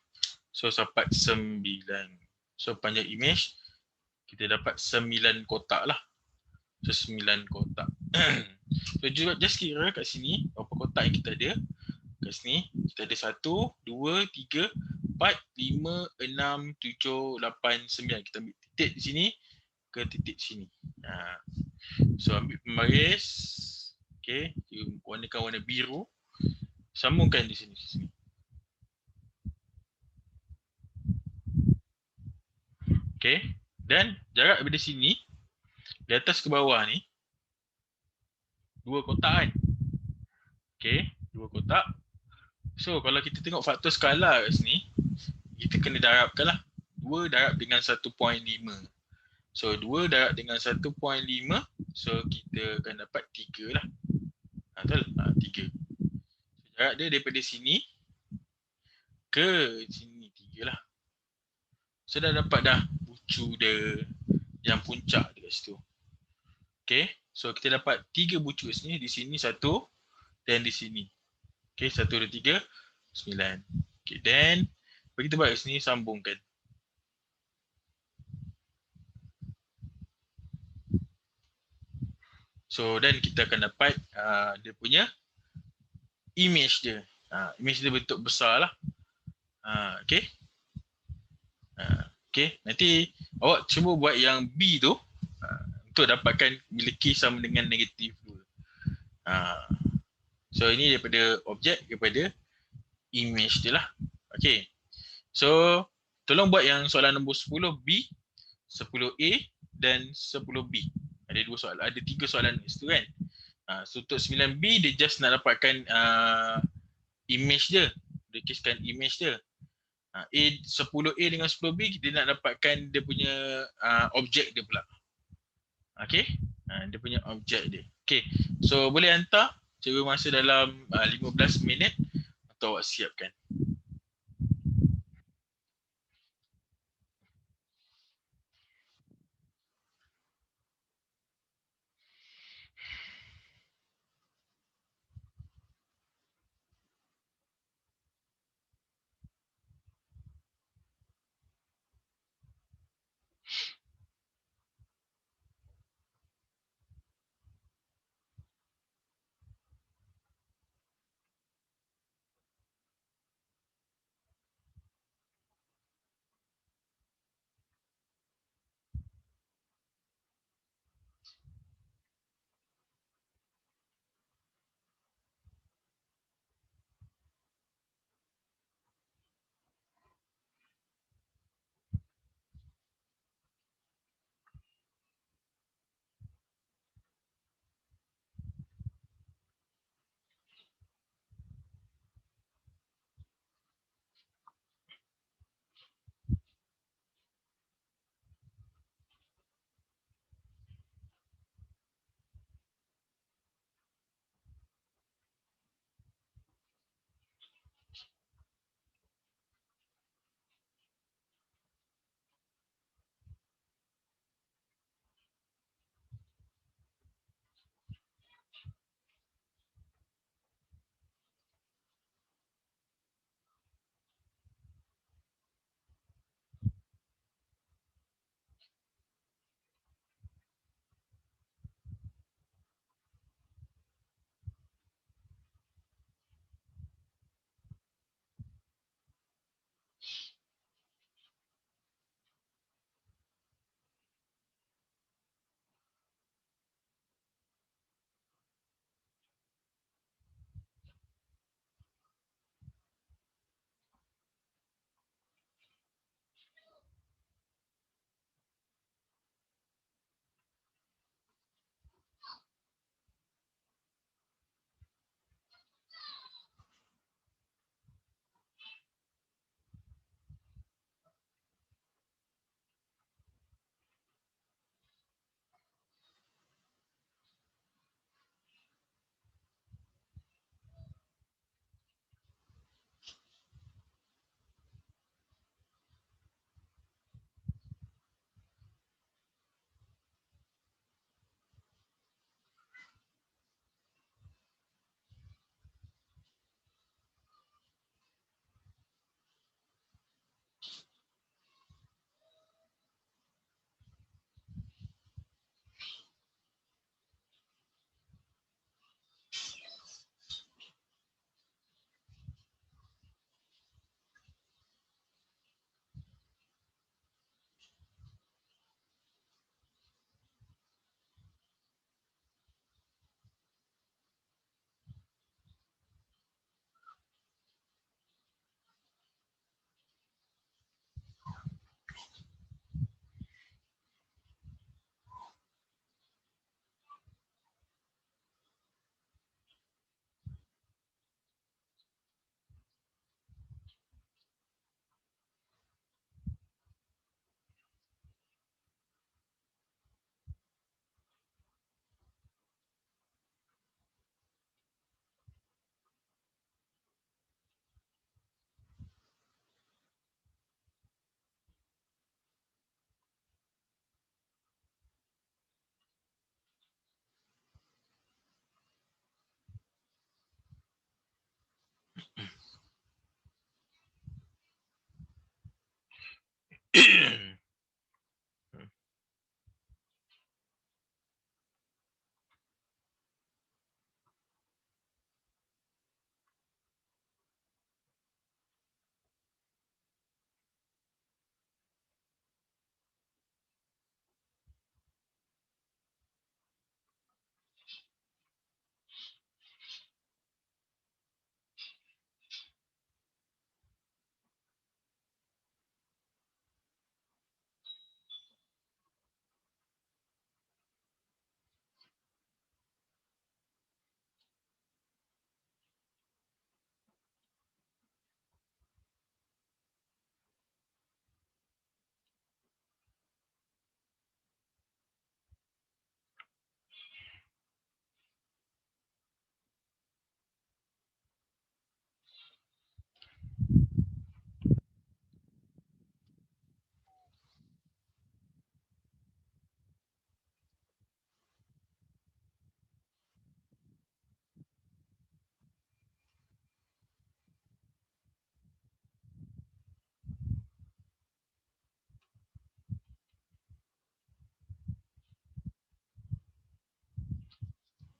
So, dapat 9. So, panjang image, kita dapat 9 kotak lah. So, 9 kotak. So, just kira kat sini, berapa kotak yang kita ada. Kat sini, kita ada 1, 2, 3, 4, 5, 6, 7, 8, 9. Kita ambil titik di sini ke titik sini. So, ambil pembaris. Okay, warnakan warna biru. Sambungkan di sini. Okay, dan jarak daripada sini di atas ke bawah ni 2 kotak kan. Okay, 2 kotak. So kalau kita tengok faktor skala kat sini, kita kena darabkan lah. 2 darab dengan 1.5. So 2 darab dengan 1.5. So kita akan dapat 3 lah. Betul? 3. So, jarak dia daripada sini ke sini 3 lah. So dah dapat dah bucu dia yang puncak dekat situ. Okay, so kita dapat 3 bucu kat sini. Di sini 1 dan di sini. Okay, 1, 2, 3, 9. Okay, then kita buat kat sini, sambungkan. So dan kita akan dapat dia punya image dia. Image dia bentuk besar lah. Okay. Okay, nanti awak cuba buat yang B tu untuk dapatkan bila K sama dengan negatif 2. So ini daripada objek kepada image dia lah. Okay, so tolong buat yang soalan nombor 10B, 10A dan 10B. Ada 2 soalan, ada 3 soalan di situ kan. So untuk 9B dia just nak dapatkan image dia. Dia kisahkan image dia. A 10A dengan 10B kita nak dapatkan dia punya objek dia pula. Okay, dia punya objek dia. Okay, so boleh hantar cikgu masa dalam 15 minit atau awak siapkan.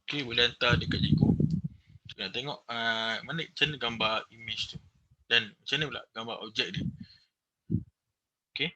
Okay, boleh hantar dekat cikgu. Nak tengok mana macam mana gambar image tu. Dan macam mana pula gambar objek dia. Okay.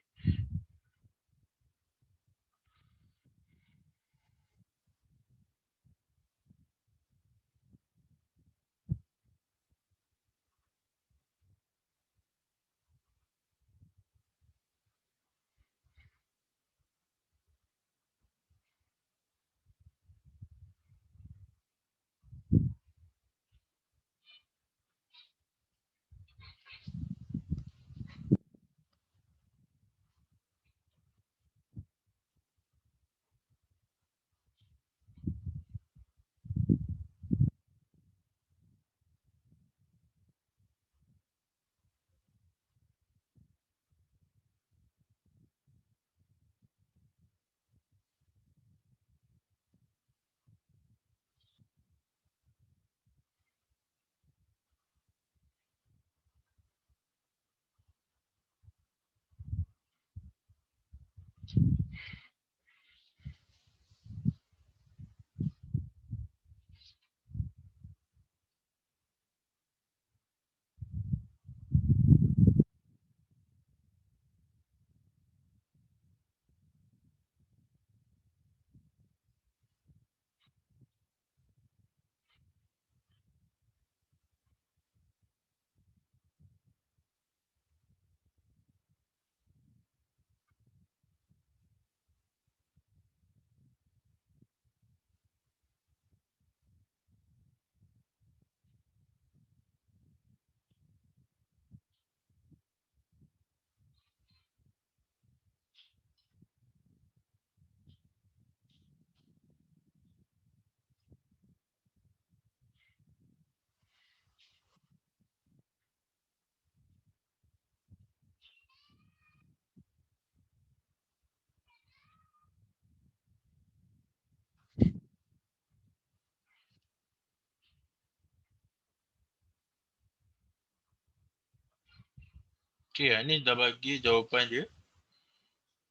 Okay, ni dah bagi jawapan dia.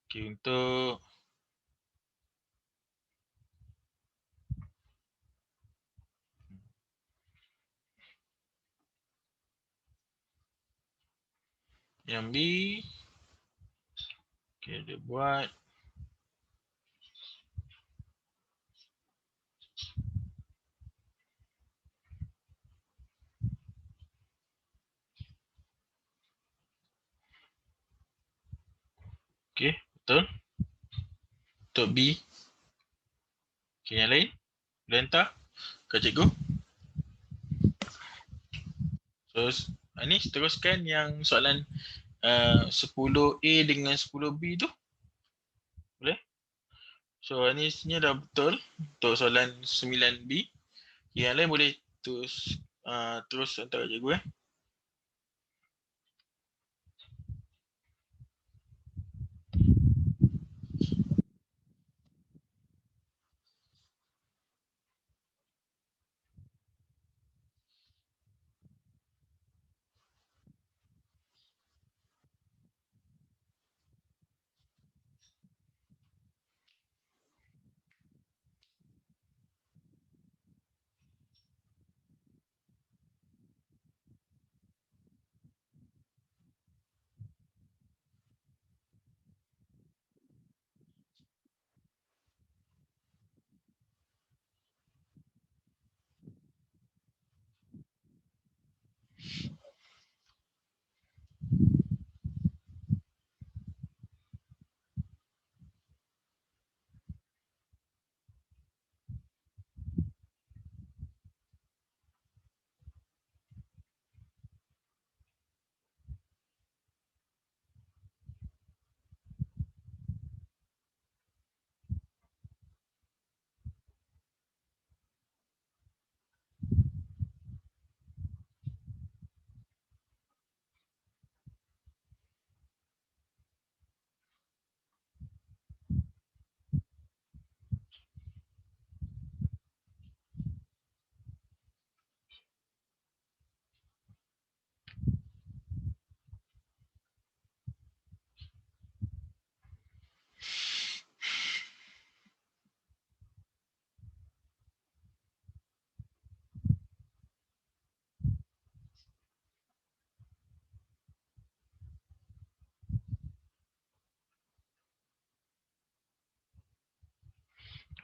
Okay, untuk yang B. Okay, dia buat. Okay, betul. Untuk B. Okay, yang lain. Boleh hantar ke cikgu. So, ni teruskan yang soalan 10A dengan 10B tu. Boleh? So, ni sebenarnya dah betul untuk soalan 9B. Yang lain boleh terus hantar ke cikgu.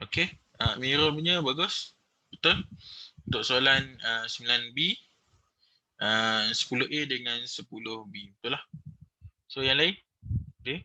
Okey, mirror punya bagus. Betul. Untuk soalan 9B, 10A dengan 10B. Betul lah. So yang lain? Okey.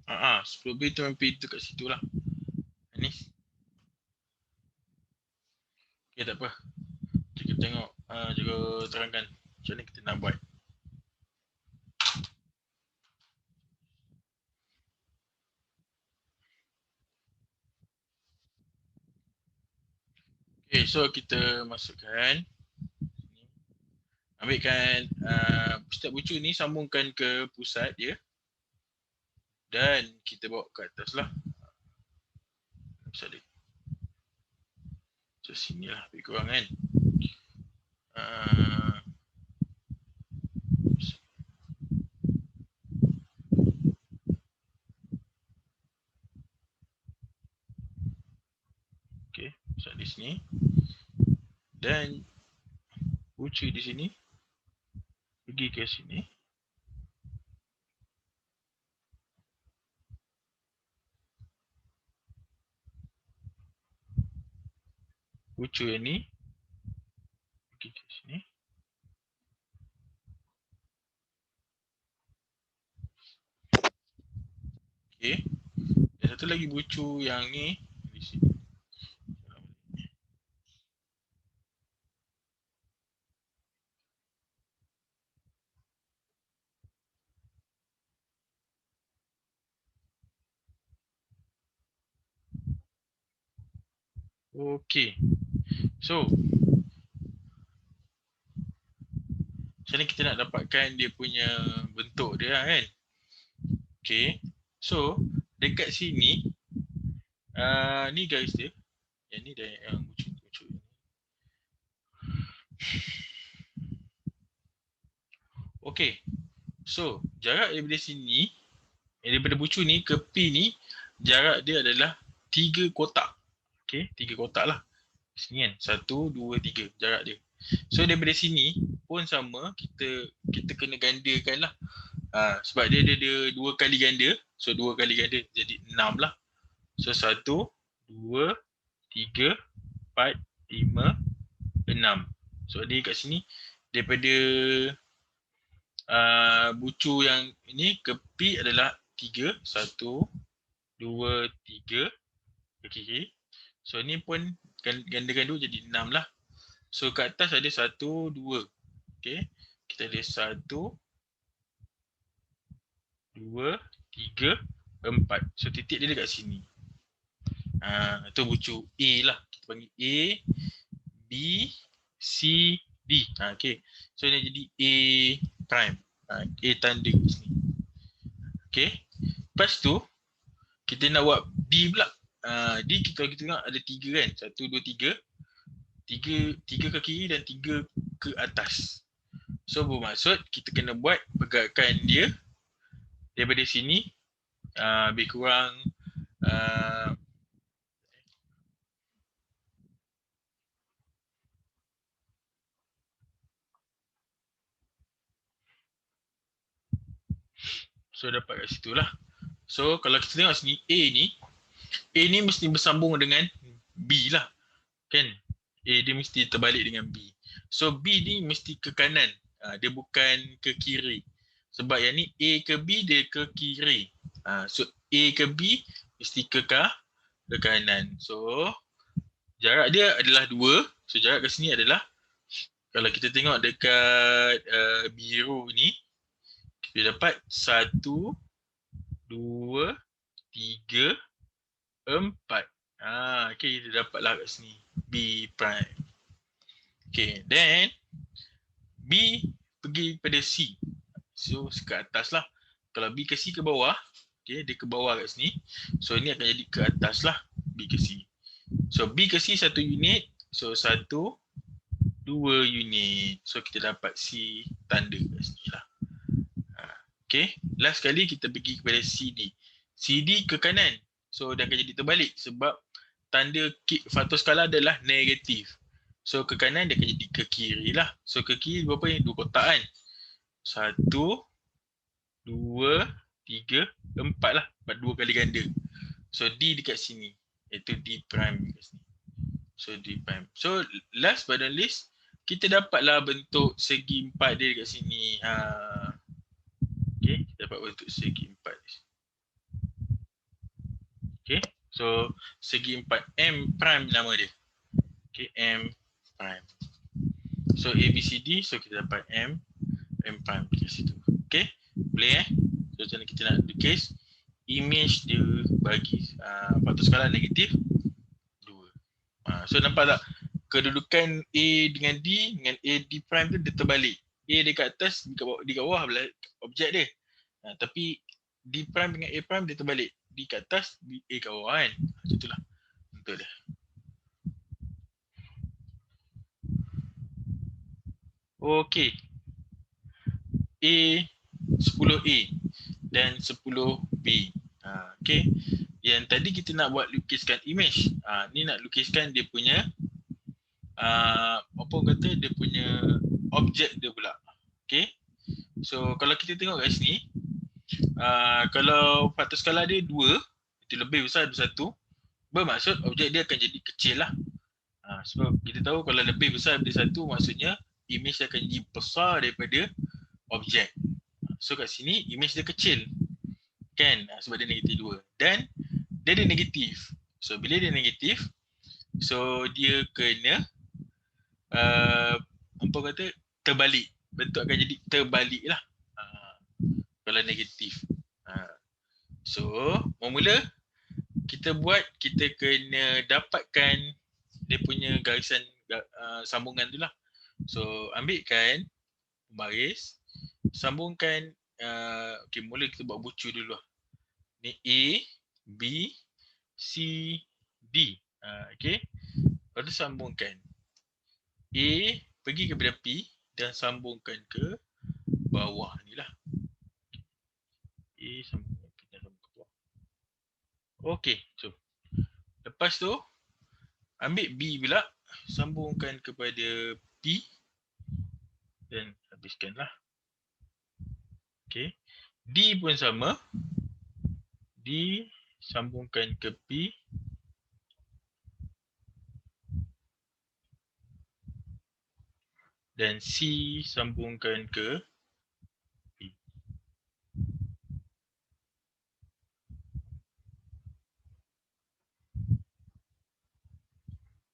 Ah, 10B tu memang pintu kat situ lah. Anis. Okay, tak apa. Kita tengok, juga terangkan macam mana kita nak buat. Okay, so kita masukkan. Ambilkan setiap bucu ni, sambungkan ke pusat dia. Dan kita bawa ke atas lah. Pusat dia. So sini lah lebih kurang kan. Okay, pusat di sini. Dan bucu di sini pergi ke sini. bucu yang ni pergi ke sini. Okey. Dan satu lagi bucu yang ni di sini. Okey. So, macam ni kita nak dapatkan dia punya bentuk dia kan. Okey. So, dekat sini ni guys dia. Yang ni dah yang bucu-bucu. Okey. So, jarak daripada sini, daripada bucu ni ke P ni, jarak dia adalah 3 kotak. Okey, 3 kotak lah. Sini kan, 1, 2, 3 jarak dia. So, daripada sini pun sama, kita kena gandakan lah. Sebab dia ada 2 kali ganda. So, 2 kali ganda jadi 6 lah. So, 1, 2, 3, 4, 5, 6. So, dia kat sini daripada bucu yang ini ke P adalah 3, 1, 2, 3. Okay. So ni pun gandakan 2 jadi 6 lah. So kat atas ada 1, 2. Okay. Kita ada 1, 2, 3, 4. So titik dia dekat sini. Tu bucu A lah. Kita panggil A, B, C, D. Okay. So ni jadi A prime. A tanda kat sini. Okay. Lepas tu kita nak buat B pula. D kita tengok ada 3 kan. 1, 2, 3. 3 ke kiri dan 3 ke atas. So bermaksud kita kena buat pergerakan dia daripada sini lebih kurang so dapat kat situ lah. So kalau kita tengok sini A ni mesti bersambung dengan B lah. Kan? A dia mesti terbalik dengan B. So B ni mesti ke kanan. Dia bukan ke kiri. Sebab yang ni A ke B dia ke kiri. So A ke B mesti ke kanan. So jarak dia adalah 2. So jarak ke sini adalah, kalau kita tengok dekat biru ni, kita dapat 1, 2, 3, 4. Okay, kita dapatlah kat sini B prime. Okay, then B pergi pada C. So ke atas lah. Kalau B ke C ke bawah, okay, dia ke bawah kat sini. So ni akan jadi ke atas lah, B ke C. So B ke C 1 unit. So 1, 2 unit. So kita dapat C tanda kat sini lah. Okay, last kali kita pergi kepada CD. CD ke kanan. So dia akan jadi terbalik sebab tanda faktor skala adalah negatif. So ke kanan dia akan jadi ke kiri lah. So ke kiri berapa ni? 2 kotak kan? 1, 2, 3, 4 lah. 2 kali ganda. So D dekat sini. Iaitu D prime dekat sini. So D prime. So last but not least, kita dapatlah bentuk segi 4 dia dekat sini. Okay, kita dapat bentuk segi 4. Okay, so segi 4 M prime nama dia. Okay, M prime. So A, B, C, D. So kita dapat M prime dekat situ. Okay, boleh So macam mana kita nak lukis image dia bagi faktor skala negatif 2. So nampak tak kedudukan A dengan D dengan A D prime tu dia terbalik. A dekat atas, di kat bawah objek dia. Tapi D prime dengan A prime dia terbalik. D kat atas, A kat bawah kan. Macam itulah bentuk dia. Okey. A 10A dan 10B. Okey. Yang tadi kita nak buat lukiskan image. Ni nak lukiskan dia punya apa kata, dia punya objek dia pula. Okey. So kalau kita tengok kat sini, kalau faktor skala dia 2, itu lebih besar daripada 1, bermaksud objek dia akan jadi kecil lah. Sebab kita tahu kalau lebih besar daripada 1 maksudnya image akan jadi besar daripada objek. So kat sini image dia kecil. Kan? Sebab dia negatif 2. Dan dia ada negatif. So bila dia negatif, so dia kena apa kata, terbalik. Bentuk akan jadi terbalik lah kalau negatif. So mula kita buat, kita kena dapatkan dia punya garisan sambungan tu lah. So ambilkan baris, sambungkan okay, mula kita buat bucu dulu lah. Ni A, B, C, D. Okay. Lepas tu sambungkan A pergi kepada P dan sambungkan ke bawah ni lah. A sambungkan P dan sambung ke bawah. Okay, so lepas tu ambil B pula, sambungkan kepada P dan habiskanlah. Okay. D pun sama. D sambungkan ke P dan C sambungkan ke P.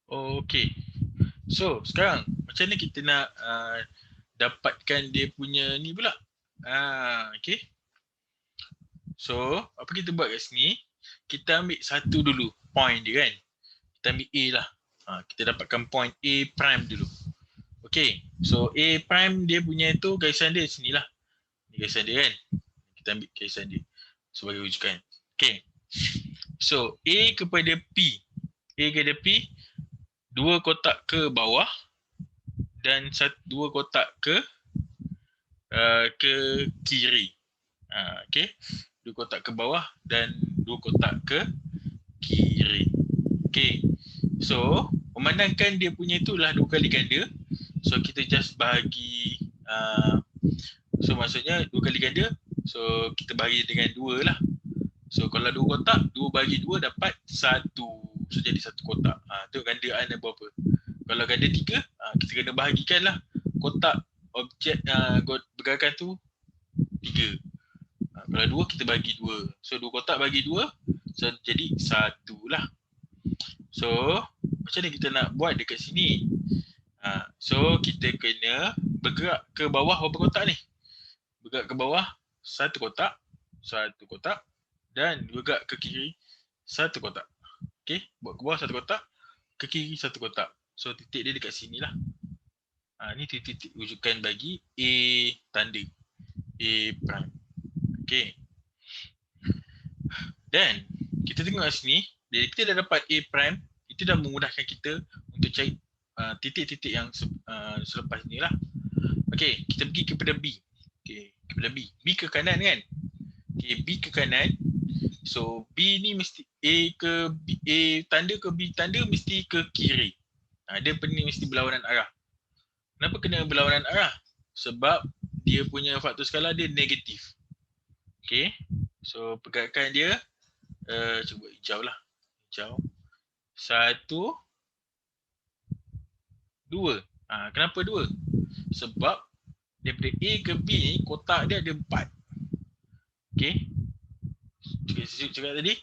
Okay. So sekarang macam mana kita nak dapatkan dia punya ni pula? Okay. So apa kita buat kat sini? Kita ambil satu dulu, point dia kan. Kita ambil A lah. Kita dapatkan point A prime dulu. Okay. So A prime dia punya tu garisan dia sini lah. Ni garisan dia kan. Kita ambil garisan dia sebagai rujukan. Okay. So A kepada P. A kepada P, 2 kotak ke bawah dan 2 kotak ke kiri. Okay. 2 kotak ke bawah dan 2 kotak ke kiri. Okay. So memandangkan dia punya itulah 2 kali ganda. So kita just bahagi. So maksudnya 2 kali ganda. So kita bahagi dengan 2 lah. So kalau 2 kotak, 2 bagi 2 dapat 1. So jadi 1 kotak. Tengok gandaan dia berapa. Kalau ganda 3, kita kena bahagikan lah kotak objek pergerakan tu 3. Kalau 2 kita bagi 2. So 2 kotak bagi 2, so jadi 1 lah. So macam mana kita nak buat dekat sini? So kita kena bergerak ke bawah berapa kotak ni? Bergerak ke bawah 1 kotak, 1 kotak dan bergerak ke kiri 1 kotak. Okay, buat ke bawah 1 kotak, ke kiri 1 kotak. So titik dia dekat sini lah. Ni titik rujukan bagi A tanda, A prime. Okay. Dan kita tengok kat sini, bila kita dah dapat A prime, itu dah memudahkan kita untuk cari titik-titik yang selepas ni lah. Okay, kita pergi kepada B. Okay, kepada B. B ke kanan kan? Okay, B ke kanan. So B ni mesti A ke B, A tanda ke B tanda mesti ke kiri. Dia pening mesti berlawanan arah. Kenapa kena berlawanan arah? Sebab dia punya faktor skala dia negatif. Okay. So pergerakan dia cuba hijau lah. Hijau. 1, 2. Kenapa 2? Sebab daripada A ke B ni kotak dia ada 4. Okay. Cakap tadi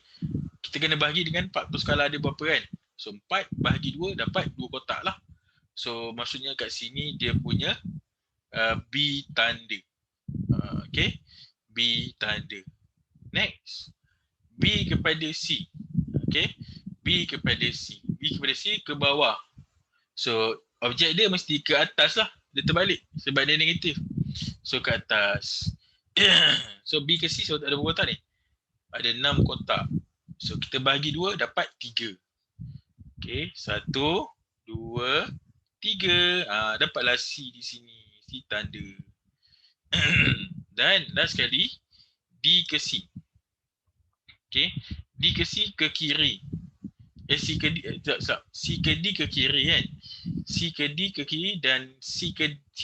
kita kena bahagi dengan faktor skala dia berapa kan? So 4 bahagi 2 dapat 2 kotak lah. So maksudnya kat sini dia punya B tanda. Okay. B tanda. Next. B kepada C. Okay. B kepada C. B kepada C ke bawah. So objek dia mesti ke atas lah. Dia terbalik sebab dia negatif. So ke atas. So B ke C so ada berapa kotak ni? Ada 6 kotak. So kita bahagi 2 dapat 3. Okay. 1, 2, 3. Dapatlah C di sini. C tanda. Dan last sekali D ke C. Okay. D ke C ke kiri. C ke D, C ke D ke kiri kan. C ke D ke kiri dan C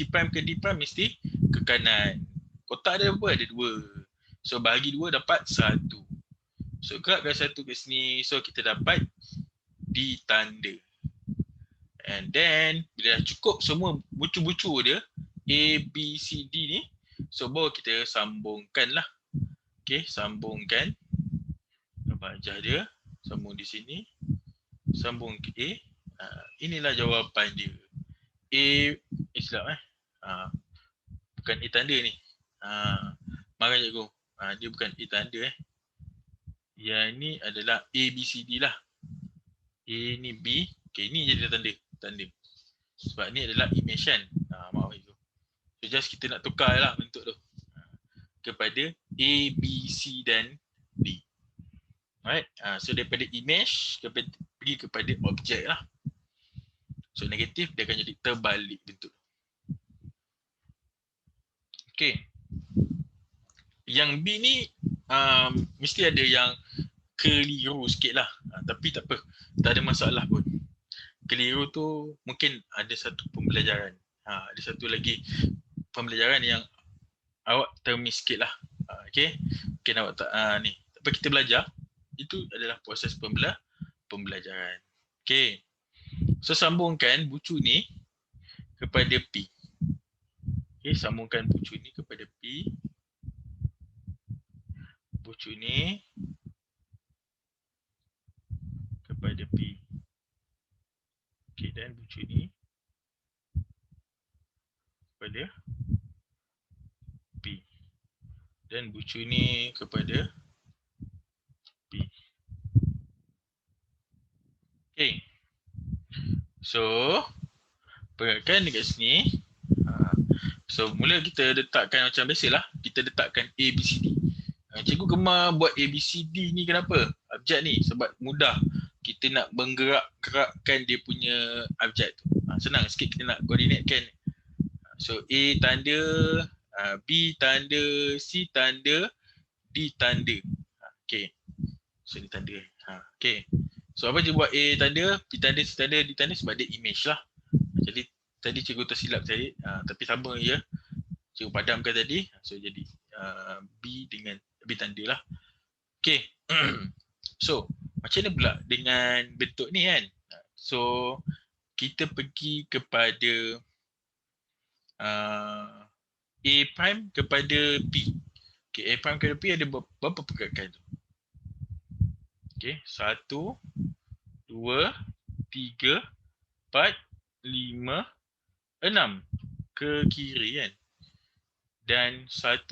prime ke D prime mesti ke kanan. Kotak ada berapa? Ada 2. So bahagi 2 dapat 1. So gerakkan 1 ke sini. So kita dapat D tanda. And then bila dah cukup semua bucu-bucu dia A, B, C, D ni, so baru kita sambungkan lah. Okay, sambungkan abjad dia, sambung di sini, sambung ke A. Inilah jawapan dia. A, silap bukan A tanda ni. Marah cikgu. Dia bukan A tanda Yang ni adalah A, B, C, D lah. A ni B, okay, ni jadi tanda. Sebab ni adalah image kan. Maaf cikgu. So just kita nak tukar lah bentuk tu. Kepada A, B, C dan D. Alright. So daripada image pergi kepada objek lah. So negatif dia akan jadi terbalik bentuk. Okay. Yang B ni mesti ada yang keliru sikit lah. Tapi tak apa. Tak ada masalah pun. Keliru tu mungkin ada satu pembelajaran. Ada satu lagi pembelajaran yang awak termiss sikit lah. Okay. Mungkin awak tak ni. Tapi kita belajar. Itu adalah proses pembelajaran. Okay. So sambungkan bucu ni kepada P. Okay. Sambungkan bucu ni kepada P. Bucu ni kepada P. Okay. Dan bucu ni kepada P. Dan bucu ni kepada P. Okay. So, perhatikan dekat sini. So, mula kita letakkan macam biasalah. Kita letakkan A, B, C, D. Cikgu gemar buat A, B, C, D ni kenapa? Abjad ni. Sebab mudah kita nak menggerak-gerakkan dia punya abjad tu. Senang sikit kita nak coordinate kan. So, A tanda, B tanda, C tanda, D tanda. Okay. So, ni tanda. Okay. So, apa je buat A tanda, B tanda, C tanda, D tanda sebab dia image lah. Jadi, tadi cikgu tersilap tadi. Tapi sama je. Cikgu padamkan tadi. So, jadi B dengan B tanda lah. Okay. So, macam mana pula dengan bentuk ni kan? So, kita pergi kepada A prime kepada P. Okay, A prime kepada P ada berapa pergerakan tu? Okay, 1, 2, 3, 4, 5, 6 ke kiri kan? Dan 1,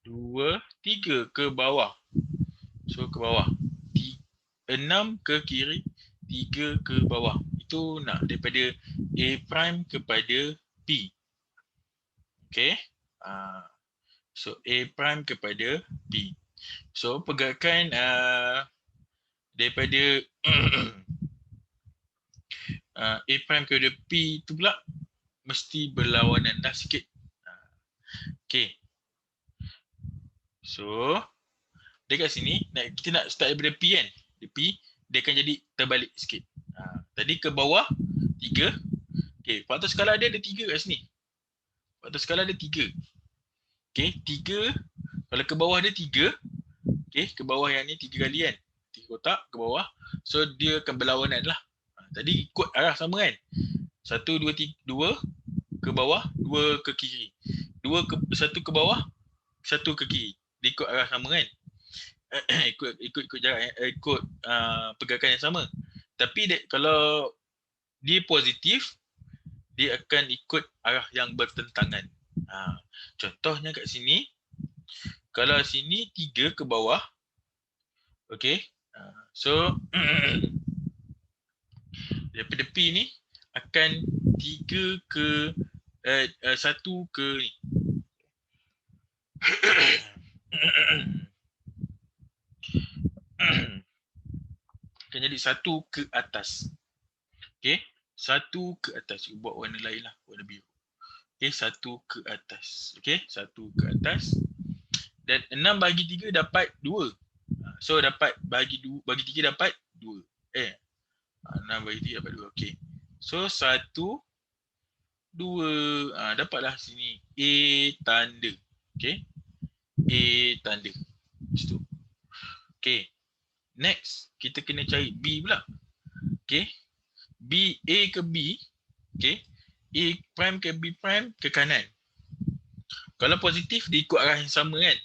2, 3 ke bawah. So ke bawah. 6 ke kiri, 3 ke bawah. Itu nak daripada A prime kepada P. Okay. So A prime kepada P. So pergerakan daripada A prime kepada P tu pula mesti berlawanan dah sikit. Okay. So dekat sini kita nak start daripada P kan. P dia akan jadi terbalik sikit. Tadi ke bawah 3. Okay, faktor skala dia ada 3 kat sini. Faktor skala ada 3. Okay, 3. Kalau ke bawah dia 3. Okay, ke bawah yang ni 3 kali kan. 3 kotak ke bawah. So dia akan berlawanan lah. Tadi ikut arah sama kan. 1, 2, 3, 2 ke bawah, 2 ke kiri. 1 ke bawah, 1 ke kiri. Dia ikut arah sama kan. ikut jarak ikut pergerakan yang sama. Tapi kalau dia positif, dia akan ikut arah yang bertentangan. Contohnya kat sini, kalau sini 3 ke bawah, okey. So daripada P ni akan 3 ke 1 ke ni. Akan jadi 1 ke atas. Okey, 1 ke atas. Buat warna lain lah, warna biru. Okey, 1 ke atas. Okey, 1 ke atas. Dan 6 bagi 3 dapat 2. So dapat bagi 3 dapat 2. 6 bagi 3 dapat 2. Okey. So 1, 2. Dapatlah sini A tanda. Okey. A tanda. Situ. Okey. Next, kita kena cari B pula. Okey. B, A ke B, okay, A prime ke B prime ke kanan. Kalau positif dia ikut arah yang sama kan,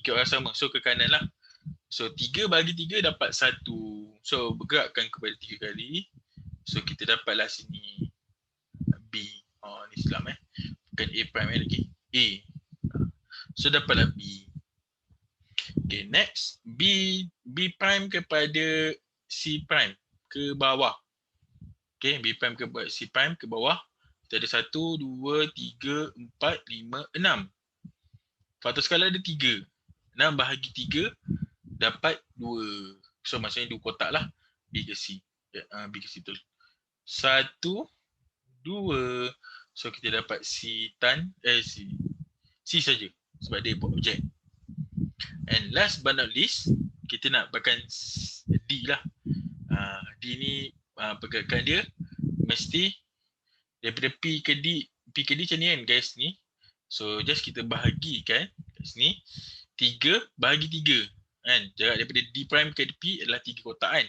ikut arah sama, so ke kanan lah. So 3 bagi 3 dapat 1, so bergerakkan kepada 3 kali, so kita dapatlah sini B. Oh ni silap bukan A prime lagi, A. So dapatlah B. Okay, next B prime kepada C prime ke bawah. Okay, B prime ke C prime ke bawah. Kita ada 1, 2, 3, 4, 5, 6. Faktor skala ada 3. 6 bahagi 3 dapat 2. So maksudnya 2 kotak lah. B ke C. B ke C betul. 1, 2. So kita dapat C saja sebab dia objek. And last but not least, kita nak pakai D lah. D ni pergerakan dia mesti daripada P ke D macam ni kan guys ni. So just kita bahagikan kat sini 3 bahagi 3 kan. Jarak daripada D prime ke P adalah 3 kotak kan.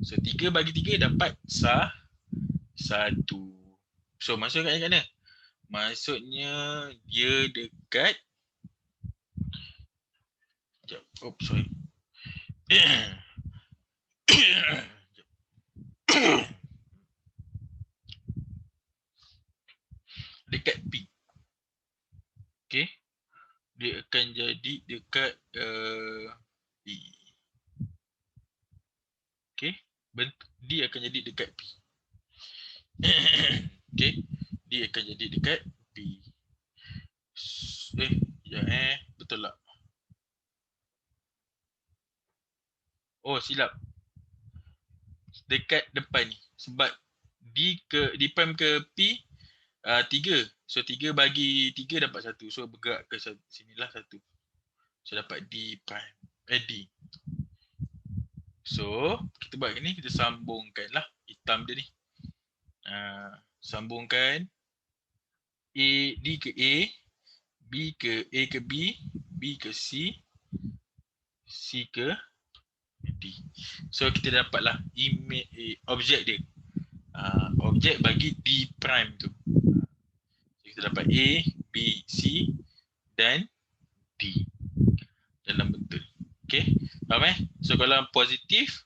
So 3 bagi 3 dapat 1. So maksudnya kat mana? Maksudnya dia dekat sorry. Dekat P. Okay. Dia akan jadi dekat P. Okay. D akan jadi dekat P. Okay. D akan jadi dekat P. Betul tak? Oh silap. Dekat depan ni. Sebab D prime ke P 3. So 3 bagi 3 dapat 1. So bergerak ke sinilah 1. So dapat D prime. D. So kita buat ni, kita sambungkan lah hitam dia ni. Sambungkan D ke A, B ke A ke B, B ke C, C ke D. So kita dapatlah objek dia. Objek bagi D prime tu. Kita dapat A, B, C dan D dalam betul. Okay, faham So kalau positif,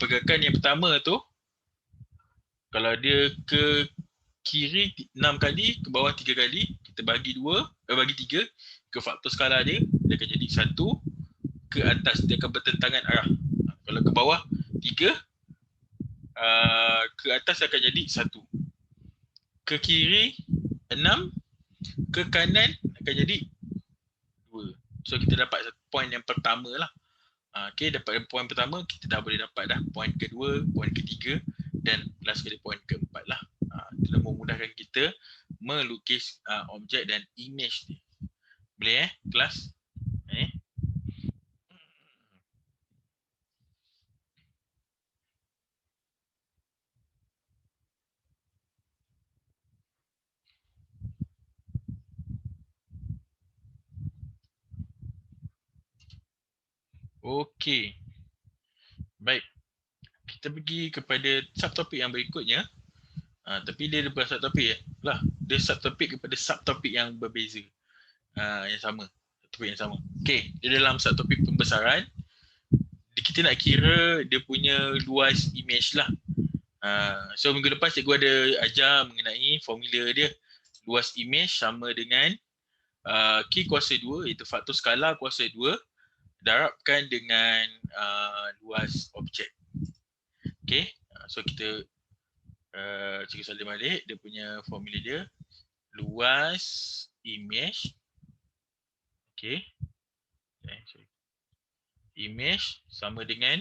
pergerakan yang pertama tu, kalau dia ke kiri 6 kali, ke bawah 3 kali, kita bagi 3 ke faktor skala dia akan jadi 1 ke atas, dia akan bertentangan arah. Kalau ke bawah 3, ke atas akan jadi 1. Ke kiri 6, ke kanan akan jadi 2. So kita dapat point yang pertama lah. Okay, dapat point pertama, kita dah boleh dapat dah point kedua, point ketiga dan last kali point keempat lah. Itu memudahkan kita melukis objek dan image ni. Boleh kelas? Okey. Baik. Kita pergi kepada subtopik yang berikutnya. Tapi dia bukan subtopik lah. Dia subtopik kepada subtopik yang berbeza. Yang sama. Topik yang sama. Okey, dia dalam subtopik pembesaran. Kita nak kira dia punya luas image lah. So minggu lepas cikgu ada ajar mengenai formula dia. Luas image sama dengan K kuasa 2 iaitu faktor skala kuasa 2 darabkan dengan luas objek. Okay, so kita cikgu salin balik dia punya formula dia. Luas image, okay, image sama dengan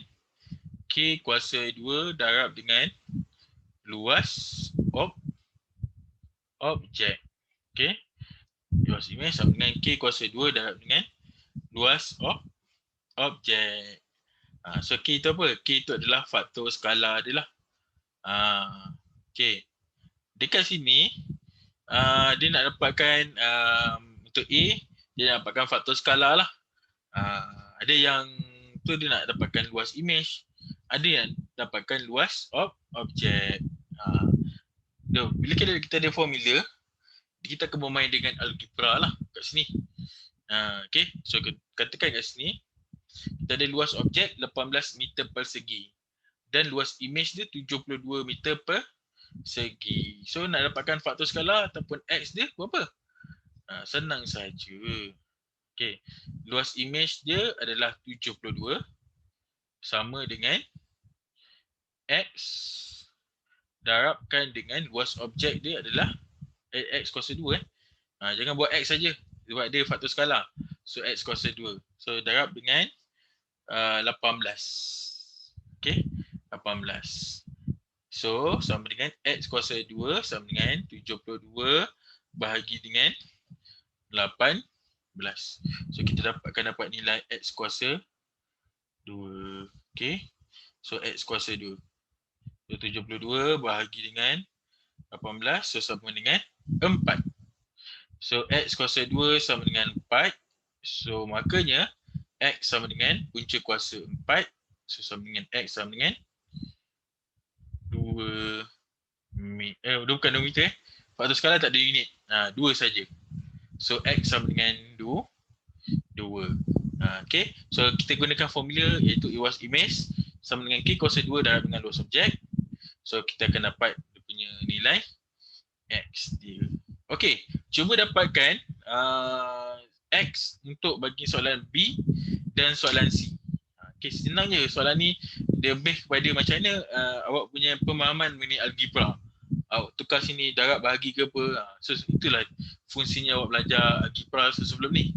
K kuasa 2 darab dengan luas objek. Okay, luas image sama dengan K kuasa 2 darab dengan luas objek. So K itu apa? K itu adalah faktor skala dia lah. Okay. Dekat sini dia nak dapatkan untuk A, dia nak dapatkan faktor skala lah. Ada yang tu dia nak dapatkan luas image. ada yang dapatkan luas objek. Bila kita ada formula, kita akan bermain dengan algebra lah kat sini. Okay, so katakan kat sini kita ada luas objek 18 meter persegi dan luas image dia 72 meter persegi. So nak dapatkan faktor skala ataupun X dia berapa? Senang saja. Okay, luas image dia adalah 72 sama dengan X darabkan dengan luas objek dia adalah X kuasa 2 jangan buat X saja sebab dia faktor skala. So X kuasa 2. So darab dengan 18. Okay, 18. So sama dengan X kuasa 2 sama dengan 72 bahagi dengan 18. So kita dapat nilai X kuasa 2. Okay, so X kuasa 2. So 72 bahagi dengan 18, so sama dengan 4. So X kuasa 2 sama dengan 4. So makanya X sama dengan punca kuasa 4. So sama dengan X sama dengan 2 bukan 2 meter. Faktor skala tak ada unit. 2 saja. So X sama dengan 2. Okay. So kita gunakan formula iaitu luas image sama dengan K kuasa 2 darab dengan luas objek. So kita akan dapat dia punya nilai X dia. Okay, cuba dapatkan X untuk bagi soalan B dan soalan C. Okay, senang je soalan ni. Dia based kepada macam mana awak punya pemahaman mengenai algebra. Awak tukar sini darab bahagi ke apa. So itulah fungsinya awak belajar algebra sebelum ni.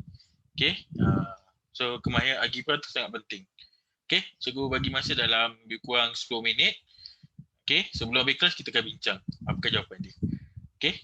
Okay, so kemahiran algebra tu sangat penting. Okay, cikgu bagi masa dalam lebih kurang 10 minit. Okay, sebelum habis kelas kita akan bincang apakah jawapan dia. Okay.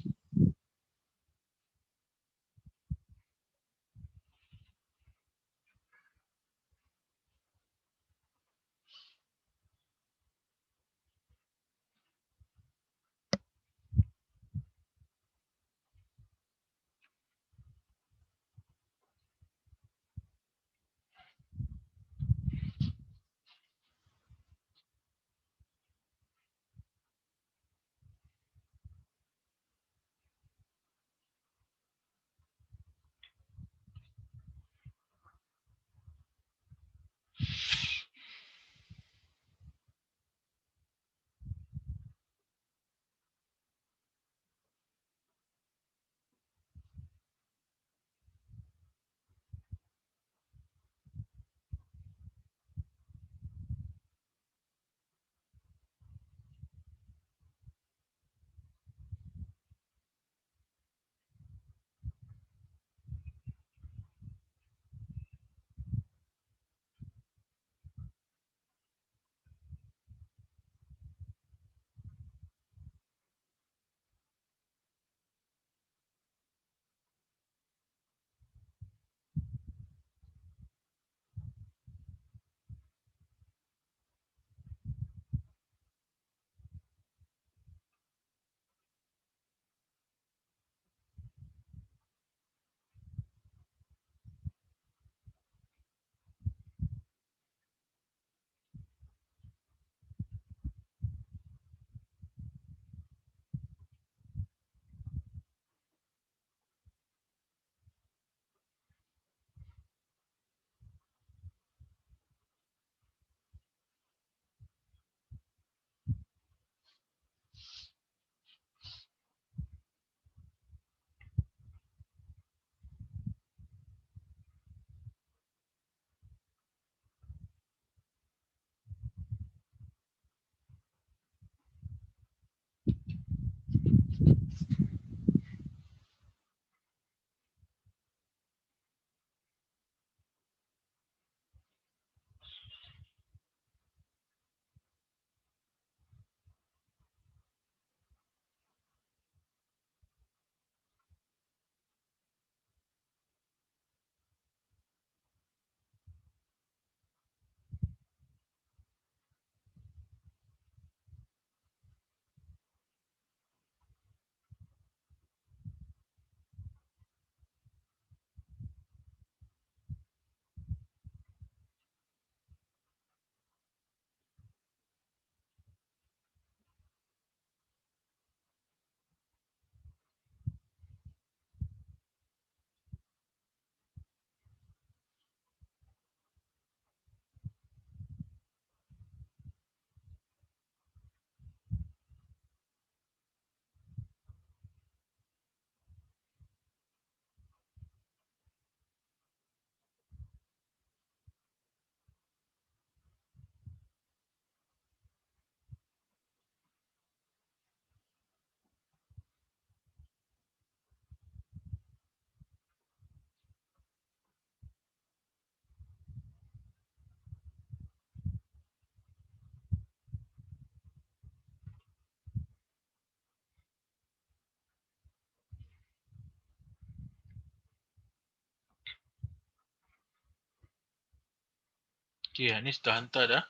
Okay, Anis dah hantar dah.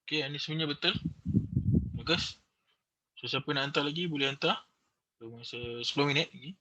Okay, Anis punya betul. Bagus. So, siapa nak hantar lagi, boleh hantar. So, masa 10 minit lagi.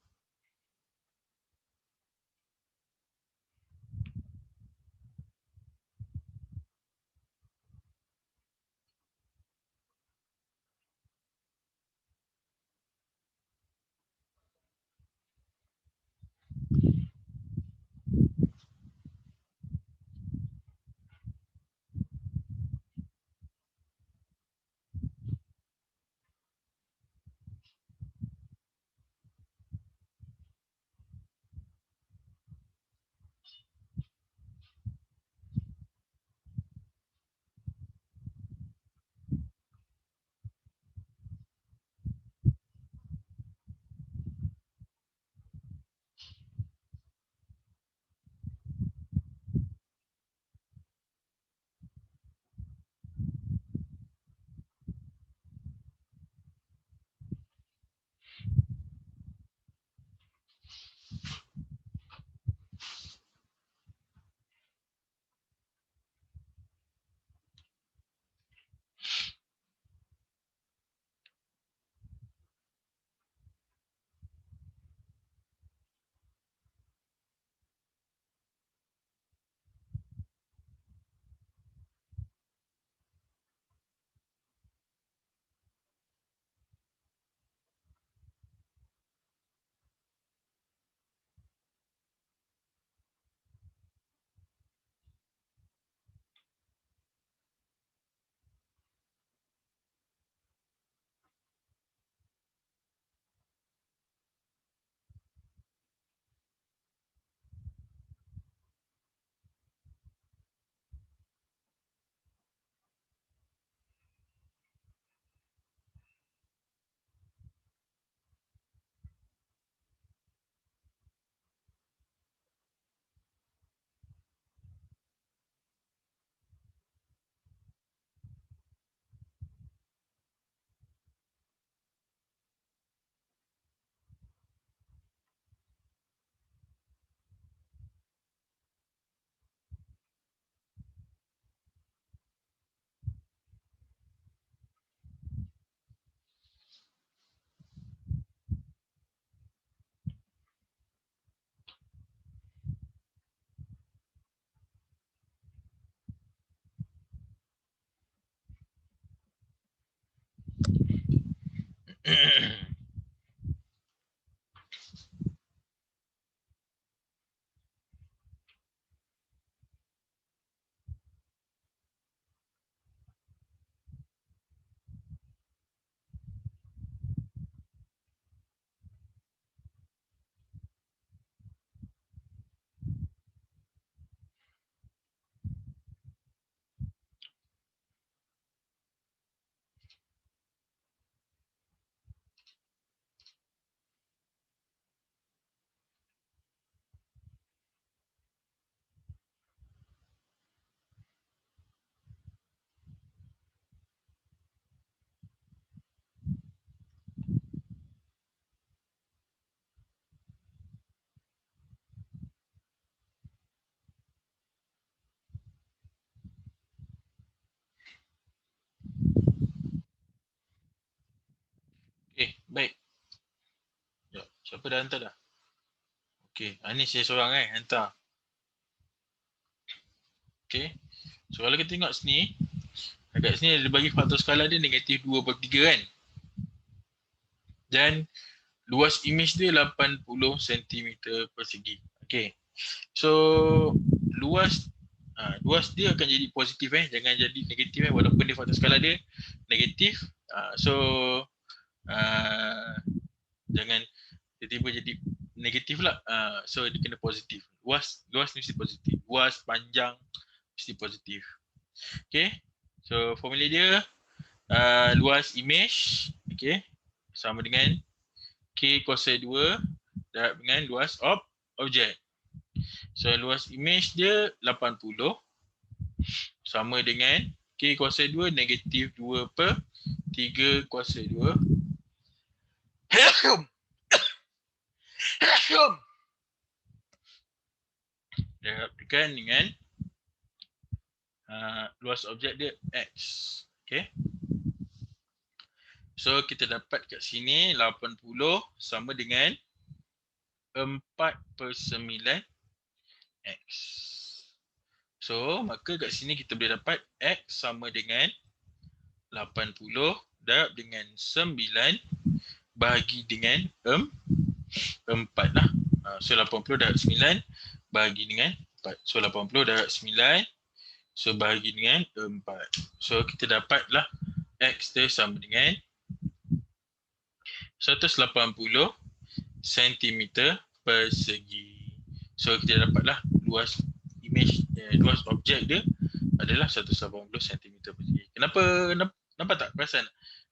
Baik. Jom, siapa dah hantar dah? Okey, ni saya seorang hantar. Okey. So kalau kita tengok sini, kat sini dia bagi faktor skala dia negatif 2/3 kan. Dan luas image dia 80 cm persegi. Okey. So luas dia akan jadi positif jangan jadi negatif walaupun dia faktor skala dia negatif. So jangan tiba-tiba jadi negatif lah. So dia kena positif. Luas mesti positif. Luas panjang mesti positif. Okay. So formula dia luas image sama dengan K kuasa 2 darab dengan luas objek. So luas image dia 80 sama dengan K kuasa 2 negatif 2/3 kuasa 2 darabkan dengan luas objek dia X. Okay. So kita dapat kat sini 80 sama dengan 4/9 X. So maka kat sini kita boleh dapat X sama dengan 80 darab dengan 9 bahagi dengan 4 lah. So 80 darab 9 bahagi dengan 4. So 80 darab 9 so bahagi dengan 4. So kita dapatlah X dia sama dengan 180 cm persegi. So kita dapatlah luas image, luas objek dia adalah 180 cm persegi. Kenapa nampak tak perasan?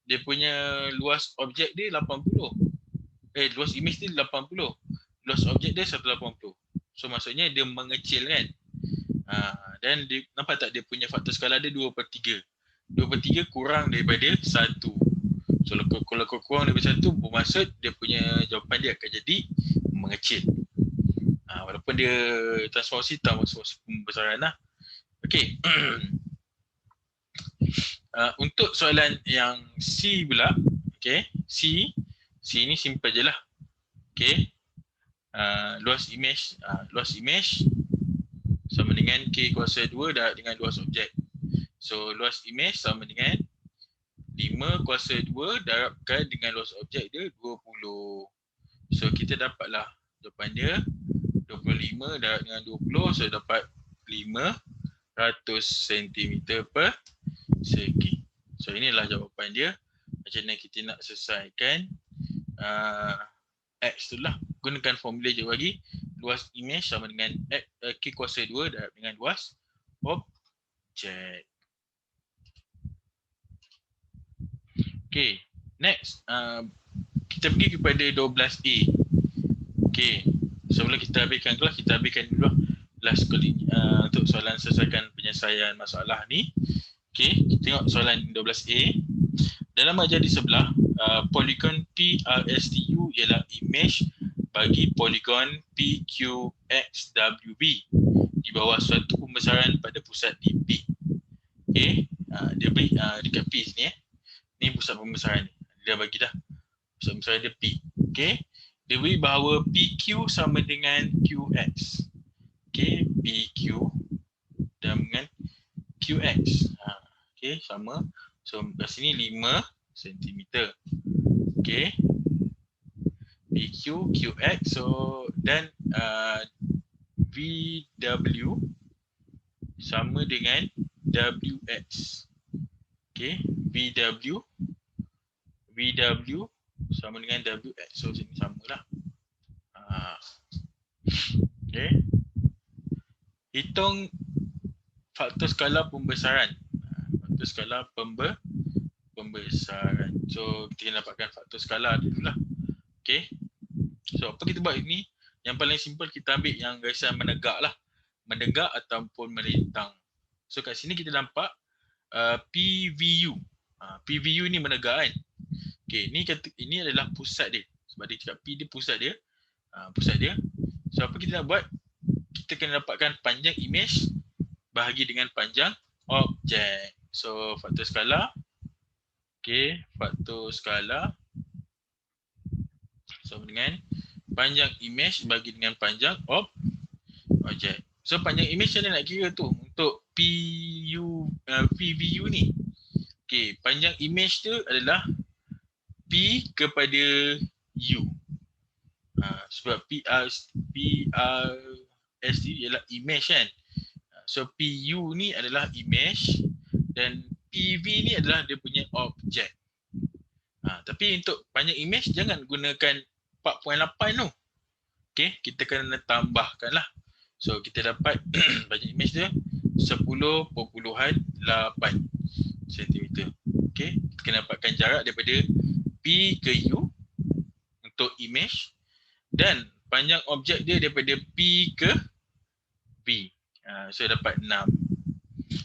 Dia punya luas objek dia 80. Luas image dia 80. Luas objek dia 180. So maksudnya dia mengecil kan? Dan dia, nampak tak dia punya faktor skala dia 2/3. 2/3 kurang daripada 1. So kalau kurang daripada 1 bermaksud dia punya jawapan dia akan jadi mengecil. Walaupun dia transformasi pembesaran lah. Okey. Untuk soalan yang C pula, okey, C ni simple je lah. Okey. Luas image sama dengan K kuasa 2 darab dengan luas objek. So luas image sama dengan 5 kuasa 2 darabkan dengan luas objek dia 20. So kita dapatlah jawapan dia 25 darab dengan 20, so dapat 500 cm persegi. So inilah jawapan dia. Macam mana kita nak selesaikan X tu lah. Gunakan formula je bagi luas image sama dengan K kuasa 2 darab dengan luas objek. Okay, next kita pergi kepada 12A. Okay, sebelum kita habiskan kelas, kita habiskan dulu last kali untuk soalan selesaikan penyelesaian masalah ni. Okay, kita tengok soalan 12A. Dalam ajar di sebelah, poligon PRSTU ialah image bagi poligon PQXWB di bawah suatu pembesaran pada pusat di P. Okay, dia beri dekat P sini ni pusat pembesaran ni. Dia bagi dah pusat pembesaran dia P. Okay, dia beri bahawa PQ sama dengan QX. Okay, PQ dengan QX. Okay, sama. So kat sini 5 cm. Okay, PQ, QX. So dan VW sama dengan WX. Okay, VW sama dengan WX. So sini samalah. Okay, hitung faktor skala pembesaran. Faktor skala pembesaran. So kita kena dapatkan faktor skala dululah. Okay, so apa kita buat ini? Yang paling simple kita ambil yang garisan menegak lah. Menegak ataupun melintang. So kat sini kita nampak PVU. PVU ni menegak kan. Okay, ini adalah pusat dia. Sebab dia cakap P dia pusat dia. Pusat dia. So apa kita nak buat? Kita kena dapatkan panjang image bahagi dengan panjang objek. So faktor skala. Okay, faktor skala sama dengan panjang image bagi dengan panjang objek. So panjang image macam mana nak kira tu untuk PVU ni. Okey, panjang image tu adalah P kepada U. Sebab PRS ni ialah image kan. So PU ni adalah image dan PV ni adalah dia punya objek. Tapi untuk panjang image jangan gunakan 4.8 tu. Okey, kita kena tambahkan lah. So kita dapat panjang image dia 10.8 cm. Okey, kita kena dapatkan jarak daripada P ke U untuk image dan panjang objek dia daripada P ke V. So dapat 6.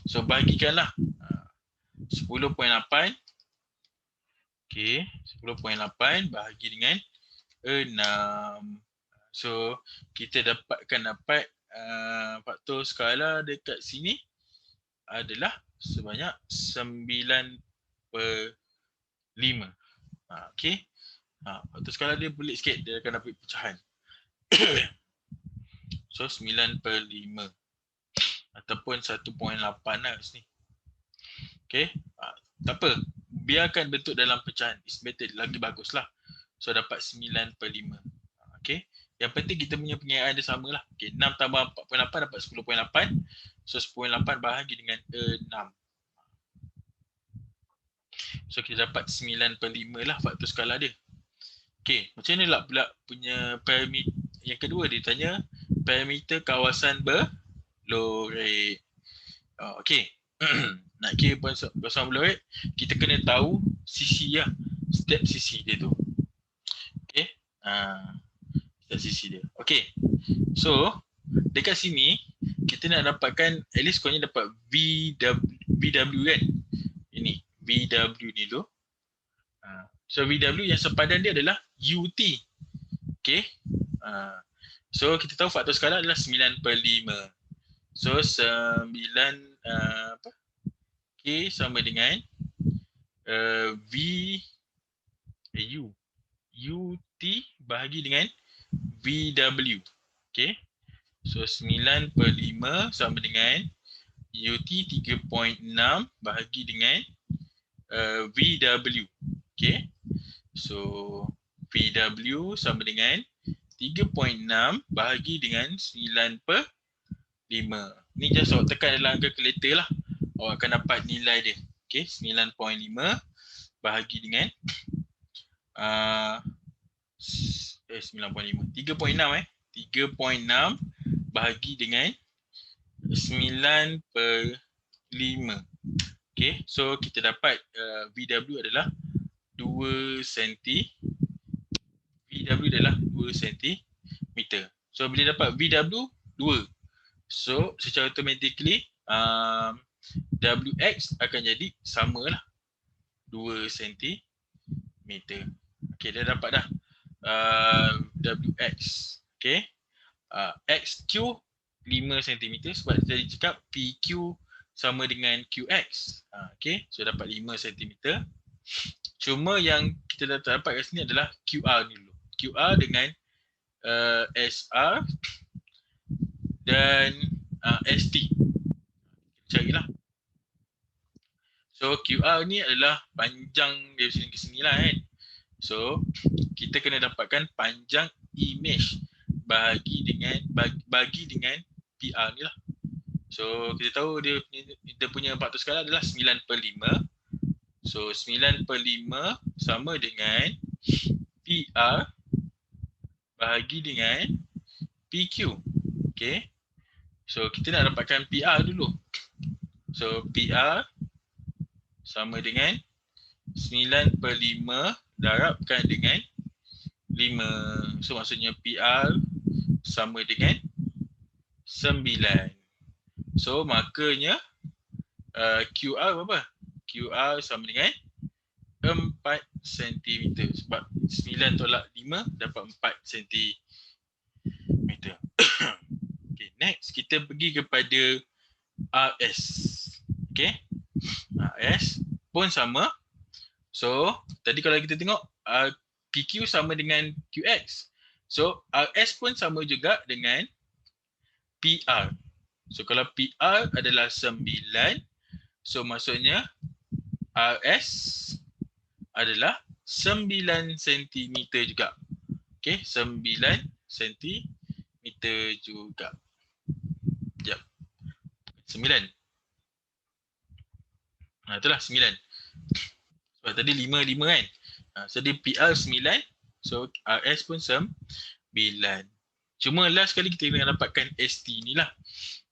So bahagikanlah 10.8. Okey, 10.8 bahagi dengan 6. So kita dapat faktor skala dekat sini adalah sebanyak 9/5. Okey. Faktor skala dia pelik sikit, dia akan dapat pecahan. So 9/5 ataupun 1.8 lah kat sini. Okey. Tak apa, biarkan bentuk dalam pecahan. It's better, lagi baguslah. So dapat 9/5. Okey. Yang penting kita punya pengiraan dia samalah. Okey, 6 tambah 4.8 dapat 10.8. So 10.8 bahagi dengan 6. So kita dapat 9/5 lah faktor skala dia. Okey, macam mana lah pula punya parameter yang kedua, dia tanya parameter kawasan berlorek. Okey. Nak kira kawasan berlorek, kita kena tahu sisi lah. Step sisi dia tu. Okey. Step sisi dia. Okey. So, dekat sini kita nak dapatkan at least korangnya dapat VW kan. Ini VW ni tu. So VW yang sepadan dia adalah UT. Okey. So kita tahu faktor skala adalah 9/5. So 9 K sama dengan UT bahagi dengan VW. Okey. So 9/5 sama dengan UT 3.6 bahagi dengan VW. Okey. So VW sama dengan 3.6 bahagi dengan 9/5. Ni just awak tekan dalam kalkulator lah. Awak akan dapat nilai dia. Okey, 9.5 bahagi dengan 9.5. 3.6 3.6 bahagi dengan 9/5. Okey, so kita dapat VW adalah 2 cm. VW adalah 2 cm. So bila dapat VW 2. So secara automatically WX akan jadi samalah 2 cm. Okey, dah dapat dah WX. Okey. XQ 5 cm sebab tadi cakap PQ sama dengan QX. Okey, so dapat 5 cm. Cuma yang kita dah dapat kat sini adalah QR ni dulu. QR dengan SR dan ST. Carilah. So QR ni adalah panjang dari sini ke sini lah kan. So kita kena dapatkan panjang image bagi dengan PR ni lah. So kita tahu dia punya faktor skala adalah 9/5. So 9/5 sama dengan PR bahagi dengan PQ. Okay. So kita nak dapatkan PR dulu. So PR sama dengan 9/5 darabkan dengan 5. So maksudnya PR sama dengan 9. So makanya QR berapa? QR sama dengan 4 cm. Sebab 9 tolak 5 dapat 4 cm. Okay, next kita pergi kepada RS. Okay. RS pun sama. So tadi kalau kita tengok PQ sama dengan QX. So RS pun sama juga dengan PR. So kalau PR adalah 9, so maksudnya RS adalah 9 cm juga. Okey, 9 cm juga. Sekejap. 9. Itulah 9. Sebab tadi 5 kan. So dia PR 9. So RS pun 9. Cuma last kali kita kena dapatkan ST ni lah.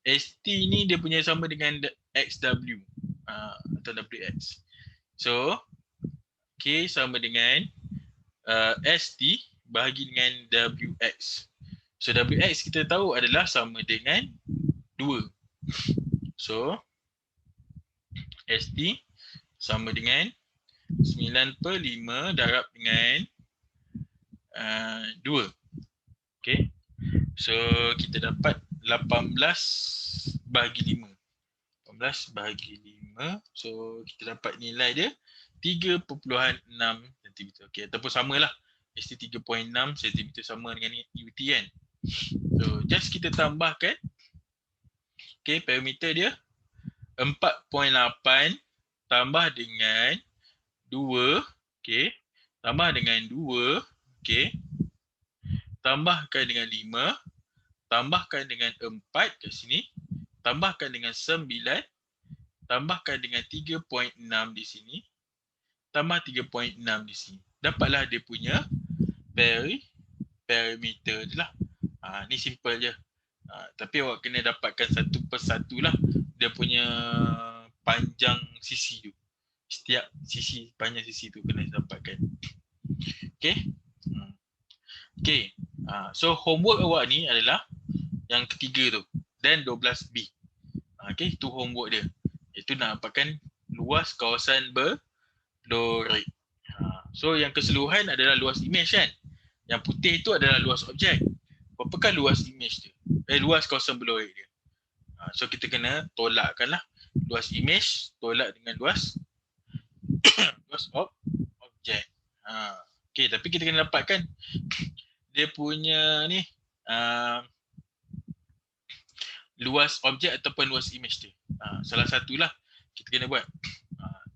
ST ni dia punya sama dengan XW atau WX. So K sama dengan ST bahagi dengan WX. So WX kita tahu adalah sama dengan 2. So ST sama dengan 9/5 darab dengan 2. Okay. So kita dapat 18 bahagi 5. 18 bahagi 5. So kita dapat nilai dia 3.6 cm. Okay, ataupun samalah. ST 3.6 cm sama dengan UT kan. So just kita tambahkan. Okay, parameter dia 4.8 tambah dengan 2. Okay. Tambah dengan 2. Okay. Tambahkan dengan 5. Tambahkan dengan 4 kat sini. Tambahkan dengan 9. Tambahkan dengan 3.6 di sini. Tambah 3.6 di sini. Dapatlah dia punya parameter je lah. Ni simple je. Tapi awak kena dapatkan satu persatu lah. Dia punya panjang sisi tu. Setiap sisi, panjang sisi tu kena dapatkan. Okay. Okay. So homework awak ni adalah yang ketiga tu. Dan 12B. Okay. Itu homework dia. Itu nak dapatkan luas kawasan berlorik. So yang keseluruhan adalah luas image kan. Yang putih tu adalah luas objek. Berapakah luas image dia? Luas kawasan berlorik dia. So kita kena tolakkan lah. Luas image tolak dengan luas objek. Okay, tapi kita kena dapatkan dia punya ni luas objek ataupun luas image dia. Salah satulah kita kena buat.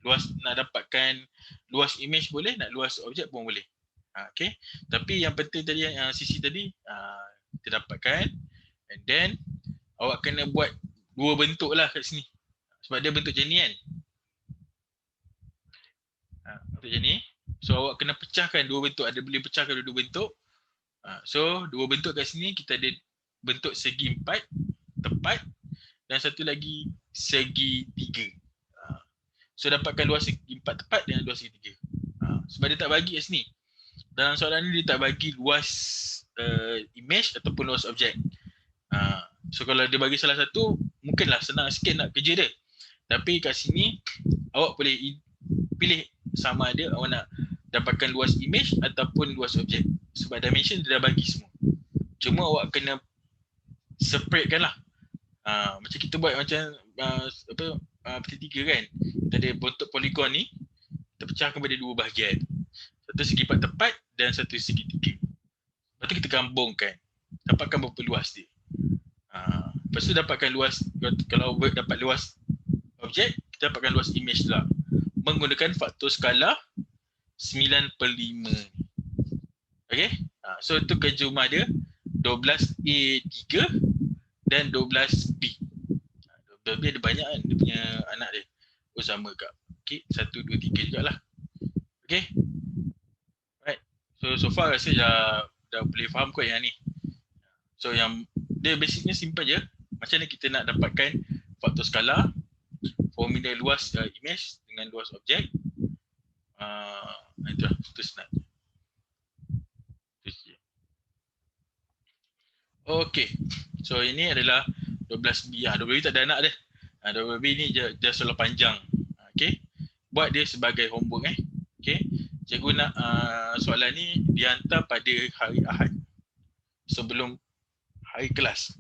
Luas nak dapatkan luas image boleh, nak luas objek pun boleh. Okay. Tapi yang penting tadi sisi tadi kita dapatkan, and then awak kena buat dua bentuk lah kat sini. Sebab dia bentuk macam ni kan. Bentuk macam ni. So awak kena pecahkan dua bentuk. Ada boleh pecahkan dua bentuk. So dua bentuk kat sini kita ada bentuk segi 4 tepat dan satu lagi segi 3. So dapatkan luas segi 4 tepat dan luas segi 3. Sebab dia tak bagi kat sini. Dalam soalan ni dia tak bagi luas image ataupun luas objek. So kalau dia bagi salah satu, mungkinlah senang sikit nak kerja dia. Tapi kat sini awak boleh pilih sama ada awak nak dapatkan luas image ataupun luas objek. Sebab dimension dia dah bagi semua. Cuma awak kena separatekan lah. Macam kita buat macam peti 3 kan. Kita ada bentuk poligon ni, kita pecahkan pada dua bahagian. Satu segi 4 tepat dan satu segi 3. Lepas tu kita gabungkan. Dapatkan berapa luas dia. Lepas tu dapatkan luas, kalau dapat luas objek, kita dapatkan luas image lah. Menggunakan faktor skala 9/5. Okay. So itu kerja rumah dia 12A3 dan 12B. 12B ada banyak kan dia punya anak dia. Oh sama kak. Okay. 1, 2, 3 jugalah. Okay. Right. So far rasa dah boleh faham kot yang ni. So yang dia basicnya simple je. Macam ni kita nak dapatkan faktor skala, formula luas image dengan luas objek. Itulah, itu senang. Okay. So ini adalah 12B. 12B tak ada anak dia. 12B ni dia soalan panjang. Okay. Buat dia sebagai homework Okay. Cikgu nak soalan ni dihantar pada hari Ahad. Sebelum hari kelas.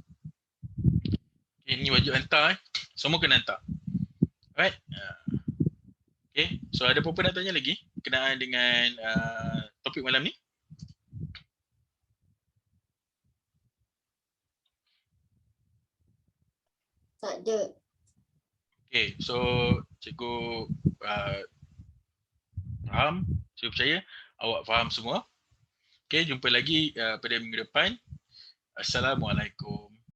Okay, ni wajib hantar Semua kena hantar. Alright. Okay. So ada apa-apa nak tanya lagi? Kenaan dengan topik topik malam ni? Tak ada. Okay, so cikgu faham, saya percaya awak faham semua. Okay, jumpa lagi pada minggu depan. Assalamualaikum.